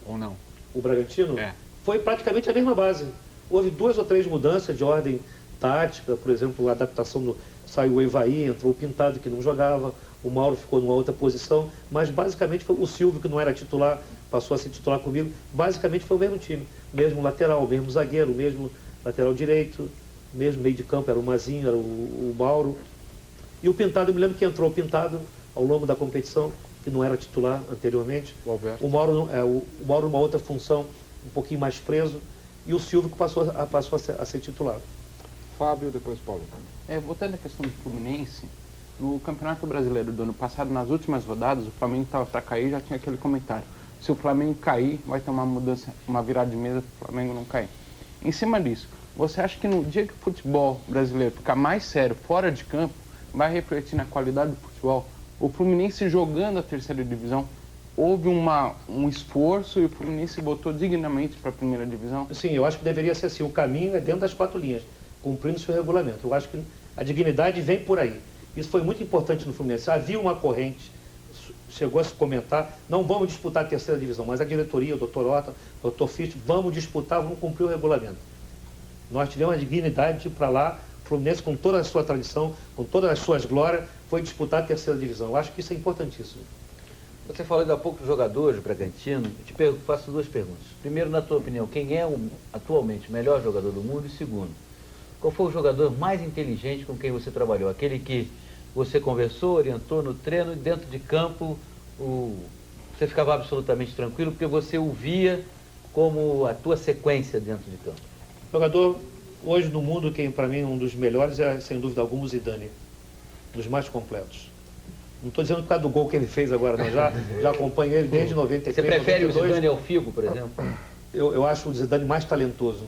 ou não? O Bragantino? É. Foi praticamente a mesma base. Houve 2 ou 3 mudanças de ordem tática, por exemplo, a adaptação saiu o Evaí, entrou o Pintado, que não jogava, o Mauro ficou numa outra posição, mas basicamente foi o Silvio, que não era titular, passou a ser titular comigo, basicamente foi o mesmo time, mesmo lateral, mesmo zagueiro, mesmo lateral direito, mesmo meio de campo, era o Mazinho, era o Mauro. E o Pintado, eu me lembro que entrou o Pintado ao longo da competição, que não era titular anteriormente. O Mauro numa outra função, um pouquinho mais preso, e o Silvio que passou a ser titular. Fábio, depois Paulo. Voltando à questão do Fluminense, no Campeonato Brasileiro do ano passado, nas últimas rodadas, o Flamengo estava para cair, já tinha aquele comentário. Se o Flamengo cair, vai ter uma mudança, uma virada de mesa para o Flamengo não cair. Em cima disso, você acha que no dia que o futebol brasileiro ficar mais sério fora de campo, vai refletir na qualidade do futebol? O Fluminense jogando a terceira divisão, houve um esforço e o Fluminense botou dignamente para a primeira divisão? Sim, eu acho que deveria ser assim. O caminho é dentro das 4 linhas, cumprindo seu regulamento. Eu acho que a dignidade vem por aí. Isso foi muito importante no Fluminense. Havia uma corrente, chegou a se comentar, não vamos disputar a terceira divisão, mas a diretoria, o doutor Horta, o doutor Fisch, vamos disputar, vamos cumprir o regulamento. Nós tivemos a dignidade de ir para lá, o Fluminense com toda a sua tradição, com todas as suas glórias, foi disputar a terceira divisão. Eu acho que isso é importantíssimo. Você falou ainda há pouco dos jogadores do Bragantino. Eu te faço 2 perguntas. Primeiro, na tua opinião, quem é atualmente o melhor jogador do mundo? E segundo, qual foi o jogador mais inteligente com quem você trabalhou? Aquele que você conversou, orientou no treino e dentro de campo você ficava absolutamente tranquilo porque você o via como a tua sequência dentro de campo? Jogador, hoje no mundo, quem para mim um dos melhores é, sem dúvida alguma, o Zidane. Dos mais completos. Não estou dizendo por causa do gol que ele fez agora, não. Já acompanho ele desde 93, Você prefere 92. o Zidane ao Figo, por exemplo? Eu acho o Zidane mais talentoso.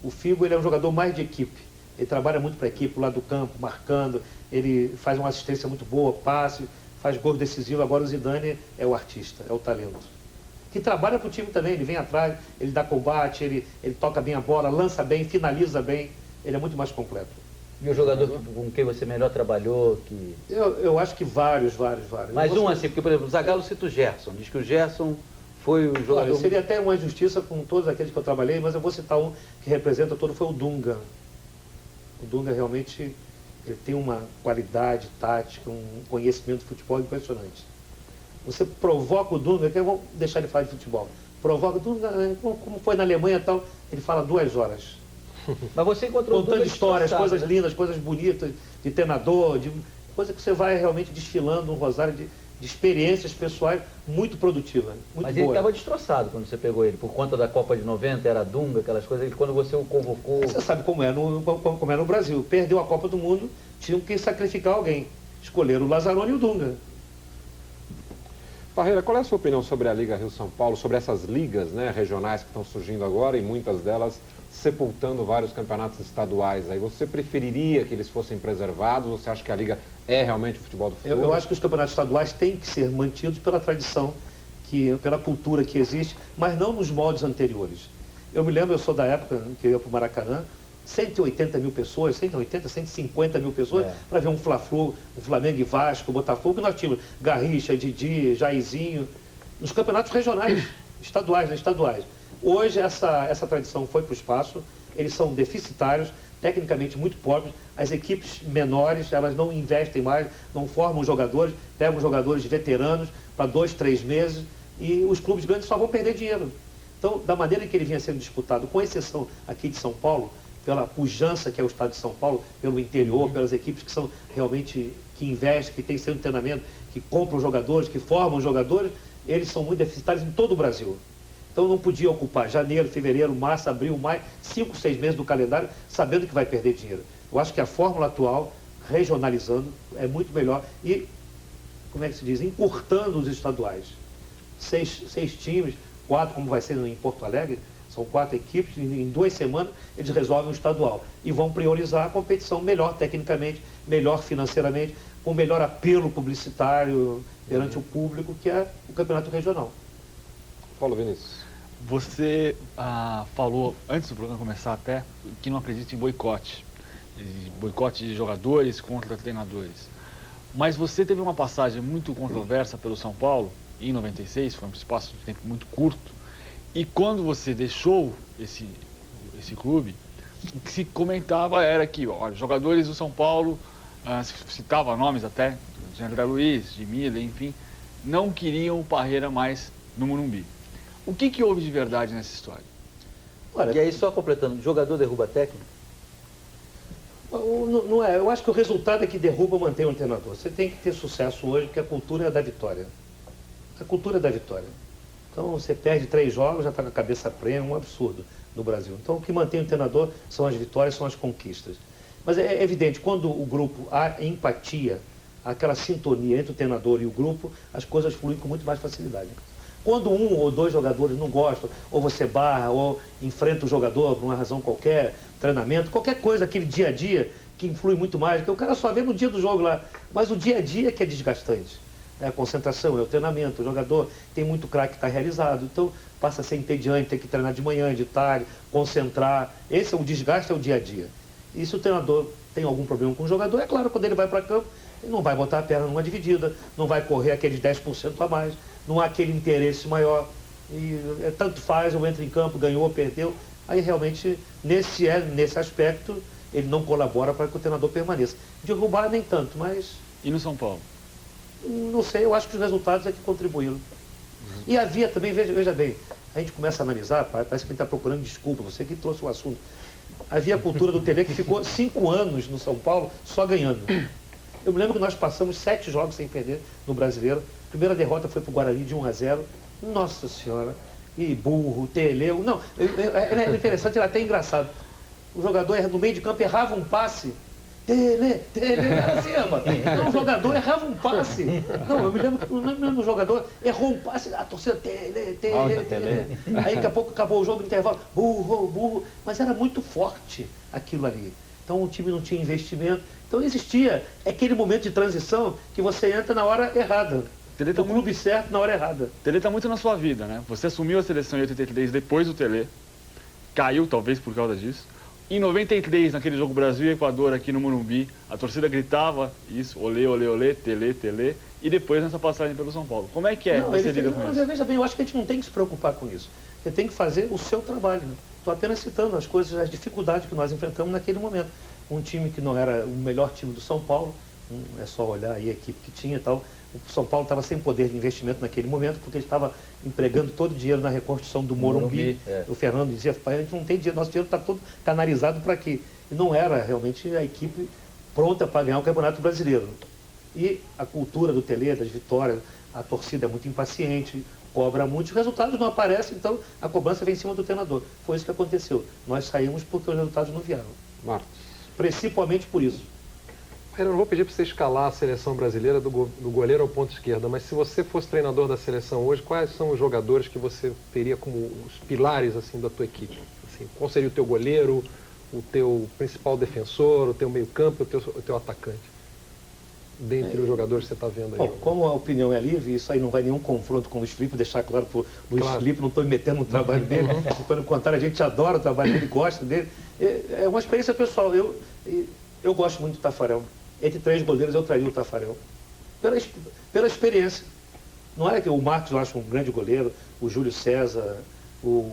O Figo, ele é um jogador mais de equipe. Ele trabalha muito para a equipe, lá do campo, marcando. Ele faz uma assistência muito boa, passe, faz gol decisivo. Agora o Zidane é o artista, é o talento. Que trabalha para o time também, ele vem atrás, ele dá combate, ele toca bem a bola, lança bem, finaliza bem. Ele é muito mais completo. E o jogador com quem você melhor trabalhou? Eu acho que vários. Mais um assim, porque, por exemplo, o Zagallo cita o Gerson. Diz que o Gerson foi o jogador... Olha, seria até uma injustiça com todos aqueles que eu trabalhei, mas eu vou citar um que representa todo, foi o Dunga. O Dunga realmente ele tem uma qualidade tática, um conhecimento de futebol impressionante. Você provoca o Dunga, que eu vou deixar ele falar de futebol. Provoca o Dunga, como foi na Alemanha e tal, ele fala 2 horas. Mas você encontrou contando histórias, coisas lindas, coisas bonitas, de treinador, de coisa que você vai realmente desfilando um rosário de experiências pessoais muito produtivas, muito Mas boas. ele estava destroçado quando você pegou ele, por conta da Copa de 90, era Dunga, aquelas coisas, e quando você o convocou... Você sabe como é no Brasil. Perdeu a Copa do Mundo, tinham que sacrificar alguém. Escolheram o Lazzaroni e o Dunga. Parreira, qual é a sua opinião sobre a Liga Rio-São Paulo, sobre essas ligas, né, regionais que estão surgindo agora e muitas delas sepultando vários campeonatos estaduais? Aí você preferiria que eles fossem preservados? Você acha que a Liga é realmente o futebol do futuro? Eu acho que os campeonatos estaduais têm que ser mantidos pela tradição, pela cultura que existe, mas não nos moldes anteriores. Eu me lembro, eu sou da época que eu ia para o Maracanã, 180 mil pessoas, 180, 150 mil pessoas, para ver um Fla-Flu, um Flamengo e Vasco, Botafogo, que nós tínhamos Garrincha, Didi, Jairzinho, nos campeonatos regionais, estaduais. Hoje essa tradição foi para o espaço, eles são deficitários, tecnicamente muito pobres, as equipes menores, elas não investem mais, não formam jogadores, pegam jogadores veteranos para 2, 3 meses e os clubes grandes só vão perder dinheiro. Então, da maneira que ele vinha sendo disputado, com exceção aqui de São Paulo, pela pujança que é o estado de São Paulo, pelo interior, pelas equipes que são realmente, que investem, que têm seu treinamento, que compram jogadores, que formam jogadores, eles são muito deficitários em todo o Brasil. Então não podia ocupar janeiro, fevereiro, março, abril, maio, 5, 6 meses do calendário, sabendo que vai perder dinheiro. Eu acho que a fórmula atual, regionalizando, é muito melhor e, como é que se diz, encurtando os estaduais. 6 times, 4, como vai ser em Porto Alegre, são 4 equipes, em 2 semanas eles resolvem o estadual e vão priorizar a competição melhor tecnicamente, melhor financeiramente, com melhor apelo publicitário perante o público, que é o campeonato regional. Paulo Vinícius. Você falou, antes do programa começar até, que não acredita em boicote de jogadores contra treinadores. Mas você teve uma passagem muito controversa pelo São Paulo, em 96, foi um espaço de tempo muito curto, e quando você deixou esse clube, o que se comentava era que, olha, jogadores do São Paulo, citava nomes até, de André Luiz, de Miller, enfim, não queriam o Parreira mais no Morumbi. O que houve de verdade nessa história? Olha, e aí, só completando, jogador derruba técnico? Não é, eu acho que o resultado é que derruba ou mantém o treinador. Você tem que ter sucesso hoje, porque a cultura é da vitória. A cultura é da vitória. Então, você perde 3 jogos, já está com a cabeça prêmio, um absurdo no Brasil. Então, o que mantém o treinador são as vitórias, são as conquistas. Mas é evidente, quando o grupo há empatia, aquela sintonia entre o treinador e o grupo, as coisas fluem com muito mais facilidade. Quando 1 ou 2 jogadores não gostam, ou você barra, ou enfrenta o jogador por uma razão qualquer, treinamento, qualquer coisa, aquele dia a dia, que influi muito mais, porque o cara só vê no dia do jogo lá, mas o dia a dia que é desgastante. É a concentração, é o treinamento, o jogador tem muito craque que está realizado, então passa a ser entediante, tem que treinar de manhã, de tarde, concentrar, esse é o desgaste, é o dia a dia. E se o treinador tem algum problema com o jogador, é claro, quando ele vai para campo, ele não vai botar a perna numa dividida, não vai correr aqueles 10% a mais, não há aquele interesse maior, e tanto faz, eu entro em campo, ganhou, perdeu, aí realmente, nesse aspecto, ele não colabora para que o treinador permaneça. Derrubar nem tanto, mas... E no São Paulo? Não sei, eu acho que os resultados é que contribuíram. E havia também, veja bem, a gente começa a analisar, parece que ele está procurando desculpa, você que trouxe o assunto. Havia a cultura do Tele que ficou 5 anos no São Paulo só ganhando. Eu me lembro que nós passamos 7 jogos sem perder no Brasileiro, Primeira derrota foi para o Guarani de 1-0. Nossa Senhora. E burro, teleu. Não, é interessante, era até engraçado. O jogador no meio de campo errava um passe. Era assim, mano. Então, o jogador errava um passe. Não, eu me lembro que o jogador errou um passe, a torcida tele. Aí daqui a pouco acabou o jogo no intervalo, burro. Mas era muito forte aquilo ali. Então o time não tinha investimento. Então existia aquele momento de transição que você entra na hora errada. O clube certo na hora errada. O Tele está muito na sua vida, né? Você assumiu a seleção em 83 depois do Tele. Caiu, talvez, por causa disso. Em 93, naquele jogo Brasil e Equador aqui no Morumbi, a torcida gritava isso, olê, Tele. E depois nessa passagem pelo São Paulo. Como é que é você lida com isso? Veja bem, eu acho que a gente não tem que se preocupar com isso. Você tem que fazer o seu trabalho. Estou apenas citando as coisas, as dificuldades que nós enfrentamos naquele momento. Um time que não era o melhor time do São Paulo, é só olhar aí a equipe que tinha e tal. O São Paulo estava sem poder de investimento naquele momento, porque ele estava empregando todo o dinheiro na reconstrução do Morumbi. O Fernando dizia, pai, a gente não tem dinheiro, nosso dinheiro está todo canalizado para quê? E não era realmente a equipe pronta para ganhar o Campeonato Brasileiro. E a cultura do Tele, das vitórias, a torcida é muito impaciente, cobra muito, os resultados não aparecem, então a cobrança vem em cima do treinador. Foi isso que aconteceu. Nós saímos porque os resultados não vieram. Marcos. Principalmente por isso. Eu não vou pedir para você escalar a seleção brasileira do goleiro ao ponto esquerda, mas se você fosse treinador da seleção hoje, quais são os jogadores que você teria como os pilares assim, da tua equipe? Assim, qual seria o teu goleiro, o teu principal defensor, o teu meio-campo, o teu atacante? Dentre os jogadores que você está vendo aí. Bom, como a opinião é livre, isso aí não vai nenhum confronto com o Luiz Felipe, deixar claro para o Luiz Felipe, não estou me metendo no trabalho dele, pelo contrário, a gente adora o trabalho dele, gosta dele. É uma experiência pessoal, eu gosto muito do Taffarel. Entre 3 goleiros eu traria o Taffarel. Pela experiência. Não é que o Marcos eu acho um grande goleiro, o Júlio César, o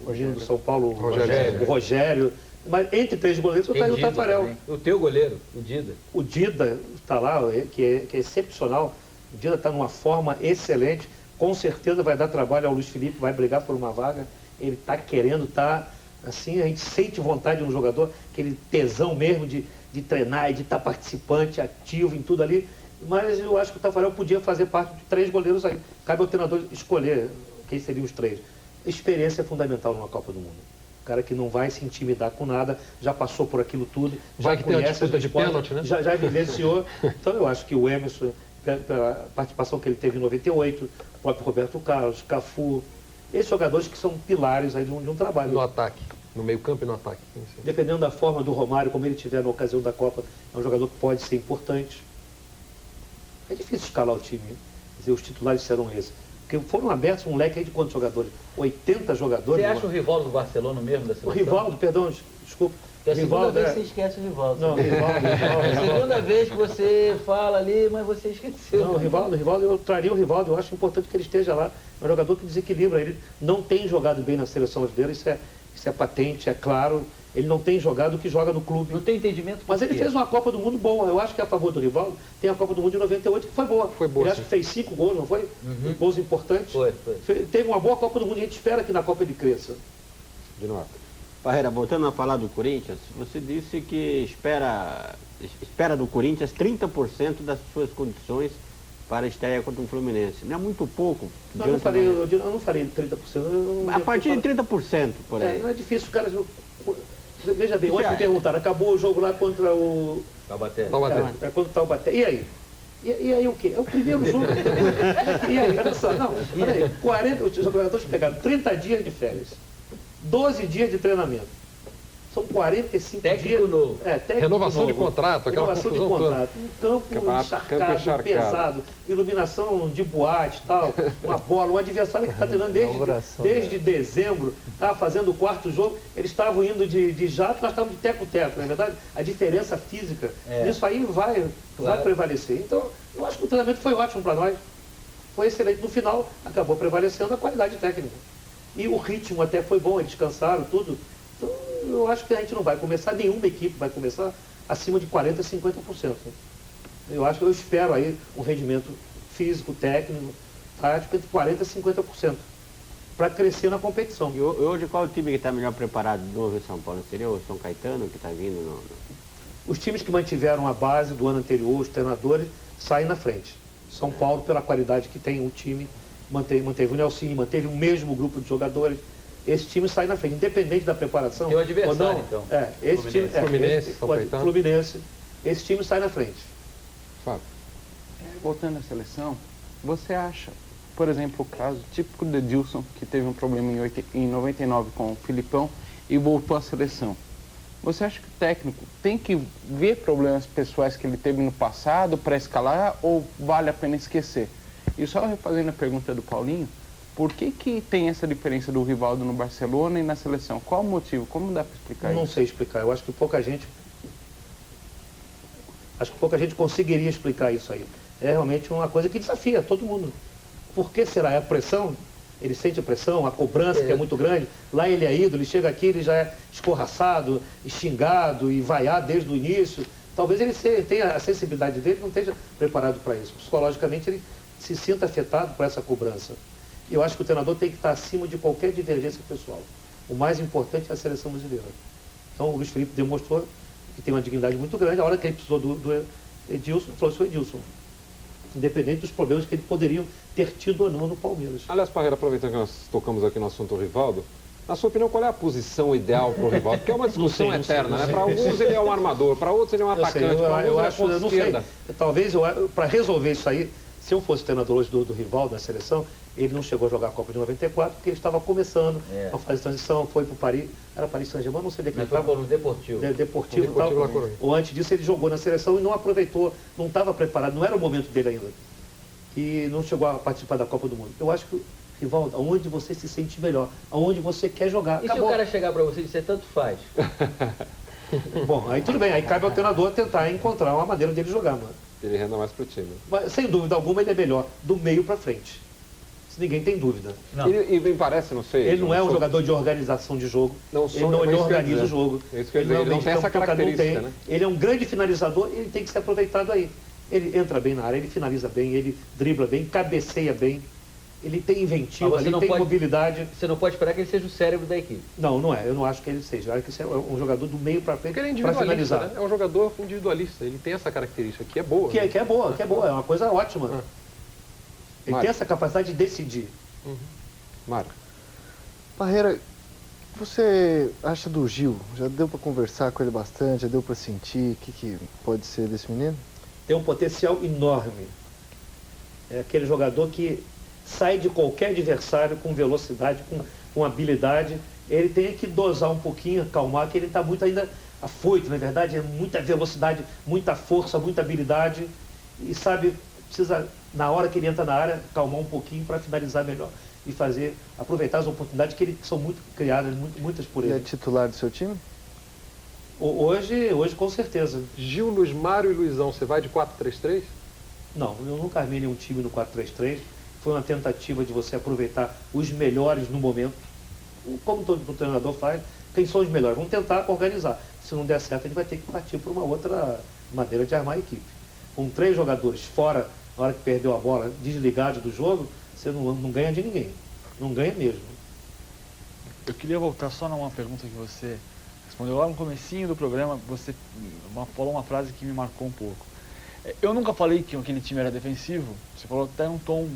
Rogério do São Paulo, o Rogério. Mas entre 3 goleiros eu traria o Taffarel. O teu goleiro, o Dida. O Dida está lá, que é excepcional. O Dida está numa forma excelente. Com certeza vai dar trabalho ao Luiz Felipe, vai brigar por uma vaga. Ele está querendo, assim, a gente sente vontade no jogador, aquele tesão mesmo de treinar e de estar participante, ativo em tudo ali, mas eu acho que o Taffarel podia fazer parte de 3 goleiros aí. Cabe ao treinador escolher quem seriam os 3. Experiência é fundamental numa Copa do Mundo. O cara que não vai se intimidar com nada, já passou por aquilo tudo, já conhece a de pênalti, né? já vivenciou. Então eu acho que o Emerson, pela participação que ele teve em 98, o próprio Roberto Carlos, Cafu, esses jogadores que são pilares aí de um trabalho. No ataque. No meio campo e no ataque. Dependendo da forma do Romário, como ele tiver na ocasião da Copa, é um jogador que pode ser importante. É difícil escalar o time. Quer dizer, os titulares serão esses. Porque foram abertos um leque aí de quantos jogadores? 80 jogadores. Você acha o Rivaldo do Barcelona mesmo da seleção? O Rivaldo, perdão, desculpa. Porque a segunda vez que você esquece o Rivaldo. Não, Rivaldo. É a segunda vez que você fala ali, mas você esqueceu. Não, o Rivaldo, eu traria o Rivaldo, eu acho importante que ele esteja lá. É um jogador que desequilibra. Ele não tem jogado bem na seleção brasileira, isso é patente, é claro. Ele não tem jogado o que joga no clube. Não tem entendimento. Mas ele fez uma Copa do Mundo boa. Eu acho que é a favor do Rivaldo. Tem a Copa do Mundo de 98 que foi boa. Foi boa. Ele acho que fez 5 gols, não foi? Gols importantes. Foi. Teve uma boa Copa do Mundo e a gente espera que na Copa ele cresça. De novo. Parreira, voltando a falar do Corinthians, você disse que espera do Corinthians 30% das suas condições para a estreia contra o Fluminense. Não é muito pouco? Não, eu não falei 30%. A partir de 30%, por aí. Não é difícil, cara. Veja bem, ontem me perguntaram, acabou o jogo lá contra o... Taubaté. Contra o Taubaté. E aí? E aí o quê? É o primeiro jogo. E aí, olha só, não, peraí, 40, os jogadores pegaram 30 dias de férias, 12 dias de treinamento. São 45 técnico dias. Novo. Técnico renovação novo. de contrato, aquela renovação de contrato. Um campo encharcado, pesado, iluminação de boate e tal, uma bola, um adversário que está treinando desde dezembro, estava fazendo o 4º jogo, eles estavam indo de jato, nós estávamos de teco-teco, não é verdade? A diferença física, isso aí vai prevalecer. Então, eu acho que o treinamento foi ótimo para nós, foi excelente. No final, acabou prevalecendo a qualidade técnica. E o ritmo até foi bom, eles descansaram, tudo. Então, eu acho que a gente não vai começar, nenhuma equipe vai começar acima de 40% a 50%. Eu espero aí um rendimento físico, técnico, tático entre 40% a 50%, para crescer na competição. E hoje qual o time que está melhor preparado de novo em São Paulo? Seria o São Caetano que está vindo? Os times que mantiveram a base do ano anterior, os treinadores, saem na frente. São Paulo, pela qualidade que tem o time, manteve o Nelsinho, manteve o mesmo grupo de jogadores. Esse time sai na frente, independente da preparação. Tem o adversário, ou não, então. Esse time, Fluminense, esse time sai na frente. Fábio. Voltando à seleção, você acha, por exemplo, o caso típico do Edilson, que teve um problema em 99 com o Filipão e voltou à seleção. Você acha que o técnico tem que ver problemas pessoais que ele teve no passado para escalar ou vale a pena esquecer? E só refazendo a pergunta do Paulinho, por que tem essa diferença do Rivaldo no Barcelona e na seleção? Qual o motivo? Como dá para explicar isso? Não sei explicar. Eu acho que pouca gente conseguiria explicar isso aí. É realmente uma coisa que desafia todo mundo. Por que será? É a pressão? Ele sente a pressão, a cobrança que é muito grande. Lá ele é ídolo, ele chega aqui, ele já é escorraçado, xingado e vaiado desde o início. Talvez ele tenha a sensibilidade dele, não esteja preparado para isso. Psicologicamente ele se sinta afetado por essa cobrança. E eu acho que o treinador tem que estar acima de qualquer divergência pessoal. O mais importante é a seleção brasileira. Então o Luiz Felipe demonstrou que tem uma dignidade muito grande. A hora que ele precisou do Edilson, trouxe o Edilson. Independente dos problemas que ele poderiam ter tido ou não no Palmeiras. Aliás, Parreira, aproveitando que nós tocamos aqui no assunto Rivaldo, na sua opinião, qual é a posição ideal para o Rivaldo? Porque é uma discussão eterna, né? Para alguns ele é um armador, para outros ele é um atacante, para outros ele é ponta esquerda. Talvez, para resolver isso aí, se eu fosse treinador hoje do Rivaldo na seleção, ele não chegou a jogar a Copa de 94, porque ele estava começando a fase de transição, foi para o Paris, era Paris Saint-Germain, não sei de que ele estava. No Deportivo. Deportivo ou antes disso ele jogou na seleção e não aproveitou, não estava preparado, não era o momento dele ainda. E não chegou a participar da Copa do Mundo. Eu acho que, Rivaldo, aonde você se sente melhor, aonde você quer jogar. E acabou. Se o cara chegar para você e dizer, tanto faz? Bom, aí tudo bem, aí cabe ao treinador tentar encontrar uma maneira dele jogar, mano. Ele renda mais pro time. Mas, sem dúvida alguma, ele é melhor do meio para frente. Se ninguém tem dúvida. E me parece, não sei... Ele não é um jogador de organização de jogo. Ele não organiza o jogo. Ele não tem essa característica, né? Ele é um grande finalizador e ele tem que ser aproveitado aí. Ele entra bem na área, ele finaliza bem, ele dribla bem, cabeceia bem. Ele tem inventiva, ele tem mobilidade. Você não pode esperar que ele seja o cérebro da equipe. Não é. Eu não acho que ele seja. Eu acho que ele é um jogador do meio para frente para finalizar. Né? É um jogador individualista. Ele tem essa característica que é boa. Que é boa. É uma coisa ótima. Ele tem essa capacidade de decidir. Marco. Parreira, você acha do Gil? Já deu para conversar com ele bastante? Já deu para sentir o que pode ser desse menino? Tem um potencial enorme. É aquele jogador que sai de qualquer adversário com velocidade, com habilidade. Ele tem que dosar um pouquinho, acalmar, que ele está muito ainda afoito, na verdade, é muita velocidade, muita força, muita habilidade. E sabe, precisa, na hora que ele entra na área, acalmar um pouquinho para finalizar melhor e aproveitar as oportunidades que são muito criadas, muitas por ele. Ele é titular do seu time? Hoje com certeza. Gil, Luiz Mário e Luizão, você vai de 4-3-3? Não, eu nunca armei nenhum time no 4-3-3. Foi uma tentativa de você aproveitar os melhores no momento. Como todo treinador faz, quem são os melhores? Vamos tentar organizar. Se não der certo, a gente vai ter que partir para uma outra maneira de armar a equipe. Com 3 jogadores fora, na hora que perdeu a bola, desligados do jogo, você não ganha de ninguém. Não ganha mesmo. Eu queria voltar só numa pergunta que você respondeu lá no comecinho do programa. Você falou uma frase que me marcou um pouco. Eu nunca falei que aquele time era defensivo. Você falou até um tom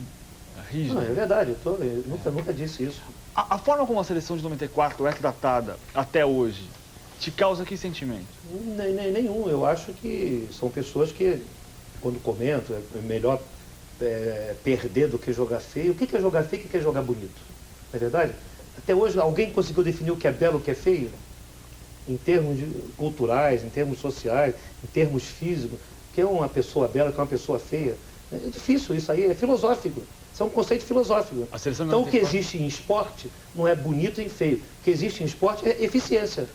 rígido. Não, é verdade, eu nunca disse isso. A forma como a seleção de 94 é tratada até hoje, te causa que sentimento? Nenhum. Eu acho que são pessoas que, quando comentam, é melhor perder do que jogar feio. O que é jogar feio e o que é jogar bonito? Não é verdade? Até hoje, alguém conseguiu definir o que é belo e o que é feio? Em termos culturais, em termos sociais, em termos físicos. O que é uma pessoa bela, o que é uma pessoa feia? É difícil, isso aí é filosófico. Isso é um conceito filosófico. Então, o que existe em esporte não é bonito e feio. O que existe em esporte é eficiência.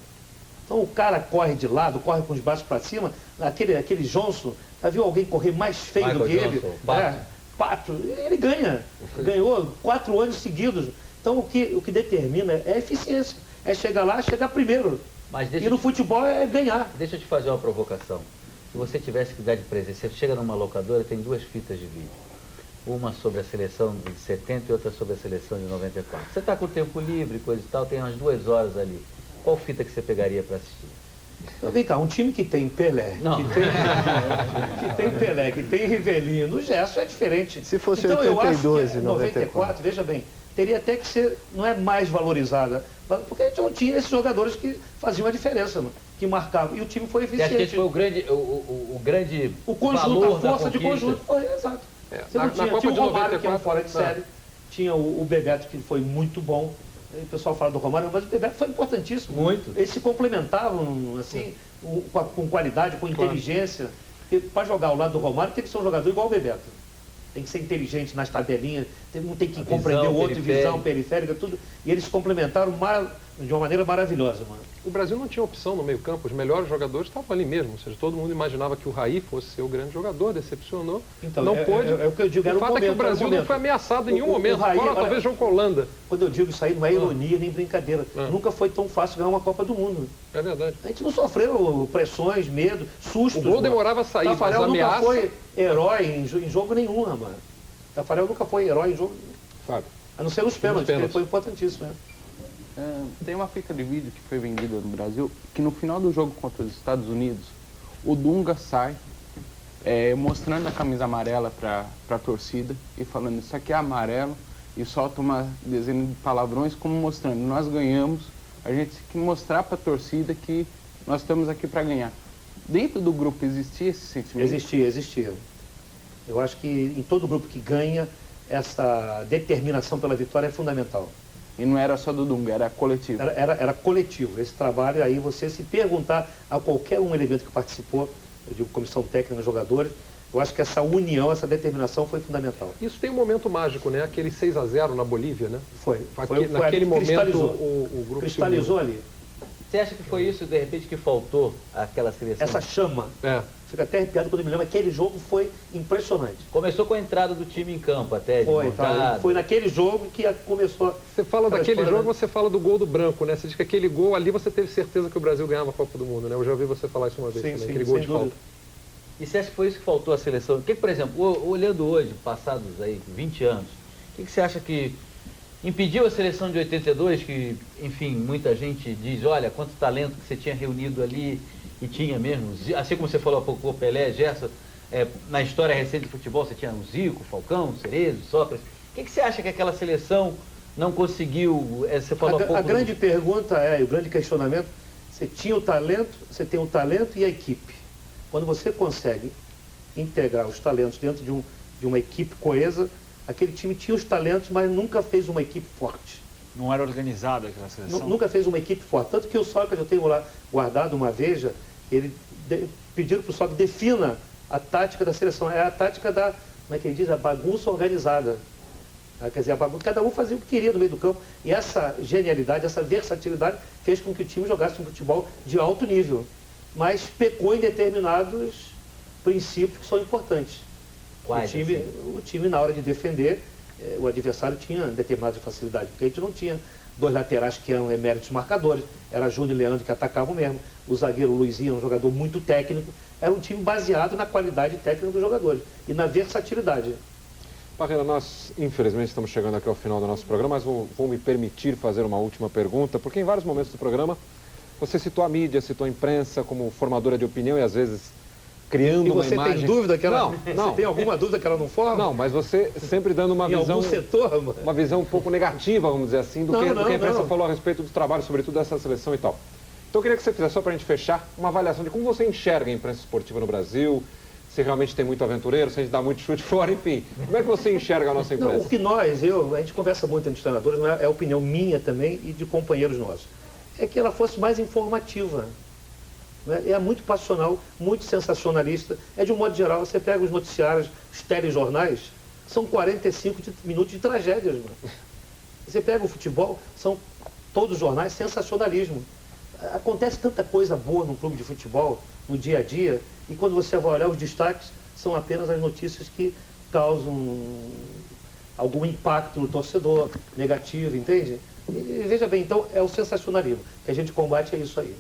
Então, o cara corre de lado, corre com os braços para cima. Aquele Johnson, já viu alguém correr mais feio do que ele? Pato. Ele ganha. Ganhou 4 anos seguidos. Então, o que determina é a eficiência. É chegar lá, chegar primeiro. E no futebol é ganhar. Deixa eu te fazer uma provocação. Se você tivesse que dar de presente, você chega numa locadora e tem 2 fitas de vídeo. Uma sobre a seleção de 70 e outra sobre a seleção de 94. Você está com tempo livre, coisa e tal, tem umas 2 horas ali. Qual fita que você pegaria para assistir? Então, vem cá, um time que tem Pelé, que tem Pelé, que tem Rivelino, o Gerson é diferente. Se fosse então, 82 eu e acho que 94, veja bem, teria até que ser, não é mais valorizada, porque a gente não tinha esses jogadores que faziam a diferença, que marcavam, e o time foi Você acha que eficiente. esse foi o grande O conjunto, valor a força da de conquista? conjunto, foi, exato. Você Na não tinha, Copa tinha o de Romário, que era um 94, fora de série, tinha o Bebeto, que foi muito bom. O pessoal fala do Romário, mas o Bebeto foi importantíssimo. Muito. Eles se complementavam, assim, com qualidade, com inteligência. Porque para jogar ao lado do Romário tem que ser um jogador igual o Bebeto. Tem que ser inteligente nas tabelinhas, um tem que compreender o outro, visão periférica, tudo. E eles se complementaram de uma maneira maravilhosa, mano. O Brasil não tinha opção no meio-campo, os melhores jogadores estavam ali mesmo. Ou seja, todo mundo imaginava que o Raí fosse ser o grande jogador, decepcionou. Então, não pôde. É o que eu digo, era o fato é que o Brasil não foi ameaçado em nenhum momento, Raí, fora talvez jogo com a Holanda. Quando eu digo isso aí, não é ironia nem brincadeira. Nunca foi tão fácil ganhar uma Copa do Mundo. É verdade. A gente não sofreu pressões, medo, sustos. O gol demorava a sair, mas Tafarel nunca ameaça... foi herói em jogo nenhum, mano. Tafarel nunca foi herói em jogo, Fábio. a não ser nos pênaltis, que ele foi importantíssimo. Né? Tem uma fita de vídeo que foi vendida no Brasil, que no final do jogo contra os Estados Unidos, o Dunga sai mostrando a camisa amarela para a torcida e falando, isso aqui é amarelo, e solta uma desenho de palavrões como mostrando, nós ganhamos, a gente tem que mostrar para a torcida que nós estamos aqui para ganhar. Dentro do grupo existia esse sentimento? Existia. Eu acho que em todo grupo que ganha, essa determinação pela vitória é fundamental. E não era só do Dunga, era coletivo? Era coletivo. Esse trabalho aí, você se perguntar a qualquer um elemento que participou, eu digo comissão técnica, jogadores, eu acho que essa união, essa determinação foi fundamental. Isso tem um momento mágico, né? Aquele 6-0 na Bolívia, né? Foi naquele momento o grupo cristalizou ali. Você acha que foi isso, de repente, que faltou àquela seleção? Essa chama. Fica até arrepiado quando eu me lembro. Aquele jogo foi impressionante. Começou com a entrada do time em campo até. Foi naquele jogo que começou. Você fala daquele jogo, você fala do gol do Branco, né? Você diz que aquele gol ali você teve certeza que o Brasil ganhava a Copa do Mundo, né? Eu já ouvi você falar isso uma vez também, aquele gol de falta. E você acha que foi isso que faltou à seleção? O que, por exemplo, olhando hoje, passados aí 20 anos, o que você acha que impediu a seleção de 82, que, enfim, muita gente diz, olha, quanto talento que você tinha reunido ali, e tinha mesmo, assim como você falou há pouco, o Pelé, Gerson, na história recente do futebol você tinha o Zico, Falcão, Cerezo, Sócrates. O que você acha que aquela seleção não conseguiu, você falou há pouco... A grande pergunta e o grande questionamento, você tinha o talento, você tem o talento e a equipe. Quando você consegue integrar os talentos dentro de uma equipe coesa, aquele time tinha os talentos, mas nunca fez uma equipe forte. Não era organizada aquela seleção? Nunca fez uma equipe forte. Tanto que o Sócrates, eu tenho lá guardado uma veja, ele pediu para o Sócrates defina a tática da seleção. É a tática da, como é que ele diz, a bagunça organizada. Quer dizer, a bagunça, cada um fazia o que queria no meio do campo. E essa genialidade, essa versatilidade fez com que o time jogasse um futebol de alto nível. Mas pecou em determinados princípios que são importantes. Quais, O time, na hora de defender, o adversário tinha determinada facilidade, porque a gente não tinha dois laterais que eram eméritos marcadores, era Júnior e Leandro que atacavam mesmo, o zagueiro Luizinho, um jogador muito técnico, era um time baseado na qualidade técnica dos jogadores e na versatilidade. Parreira, nós infelizmente estamos chegando aqui ao final do nosso programa, mas vou me permitir fazer uma última pergunta, porque em vários momentos do programa você citou a mídia, citou a imprensa como formadora de opinião e às vezes criando uma imagem... E você tem dúvida que ela... Não. Você tem alguma dúvida que ela não forma? Não, mas você sempre dando uma visão... algum setor, mano? Uma visão um pouco negativa, vamos dizer assim, do que a imprensa falou a respeito do trabalho, sobretudo dessa seleção e tal. Então eu queria que você fizesse, só para a gente fechar, uma avaliação de como você enxerga a imprensa esportiva no Brasil, se realmente tem muito aventureiro, se a gente dá muito chute fora, enfim. Como é que você enxerga a nossa imprensa? Não, o que a gente conversa muito entre os treinadores, não é opinião minha também e de companheiros nossos. É que ela fosse mais informativa. É muito passional, muito sensacionalista. De um modo geral, você pega os noticiários, os telejornais, são 45 minutos de tragédias, mano. Você pega o futebol, são todos os jornais sensacionalismo. Acontece tanta coisa boa no clube de futebol, no dia a dia, e quando você vai olhar os destaques, são apenas as notícias que causam algum impacto no torcedor, negativo, entende? E veja bem, então, é o sensacionalismo. Que a gente combate, é isso aí.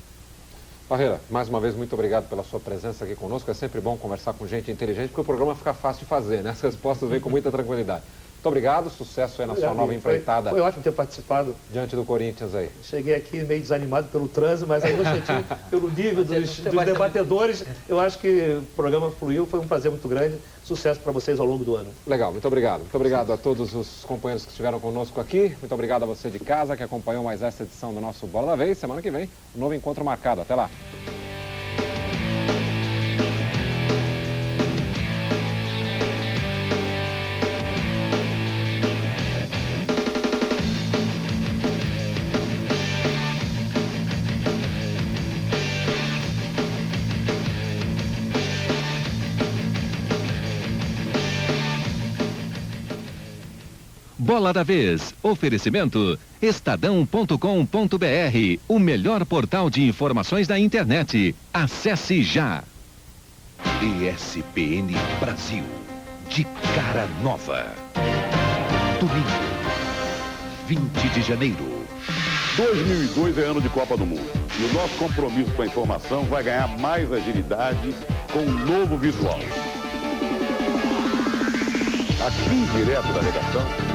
Parreira, mais uma vez, muito obrigado pela sua presença aqui conosco. É sempre bom conversar com gente inteligente, porque o programa fica fácil de fazer, né? As respostas vêm com muita tranquilidade. Muito obrigado, sucesso aí na sua nova empreitada. Foi ótimo ter participado. Diante do Corinthians aí. Cheguei aqui meio desanimado pelo trânsito, mas aí pelo nível dos debatedores, eu acho que o programa fluiu, foi um prazer muito grande. Sucesso para vocês ao longo do ano. Legal, muito obrigado. Muito obrigado a todos os companheiros que estiveram conosco aqui. Muito obrigado a você de casa que acompanhou mais esta edição do nosso Bola da Vez. Semana que vem, um novo encontro marcado. Até lá. Bola da Vez. Oferecimento estadão.com.br, o melhor portal de informações da internet. Acesse já. ESPN Brasil. De cara nova. Domingo, 20 de janeiro. 2002 é ano de Copa do Mundo. E o nosso compromisso com a informação vai ganhar mais agilidade com um novo visual. Aqui, direto da redação,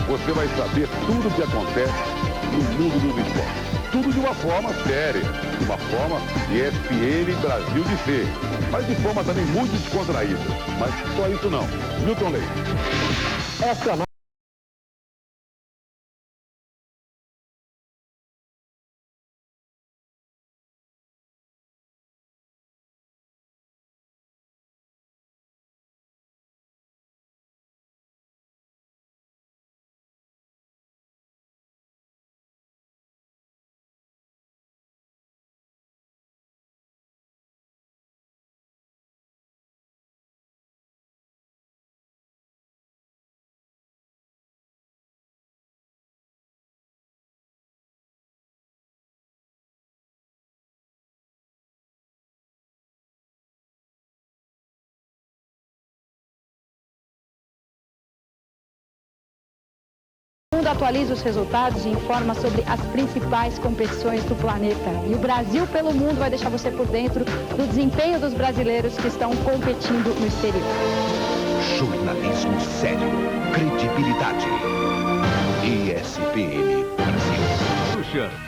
você vai saber tudo o que acontece no mundo do esporte. Tudo de uma forma séria, de uma forma ESPN Brasil de ser, mas de forma também muito descontraída. Mas só isso não. Milton Leite. Essa O mundo atualiza os resultados e informa sobre as principais competições do planeta. E o Brasil pelo mundo vai deixar você por dentro do desempenho dos brasileiros que estão competindo no exterior. Jornalismo sério. Credibilidade. ESPN Brasil.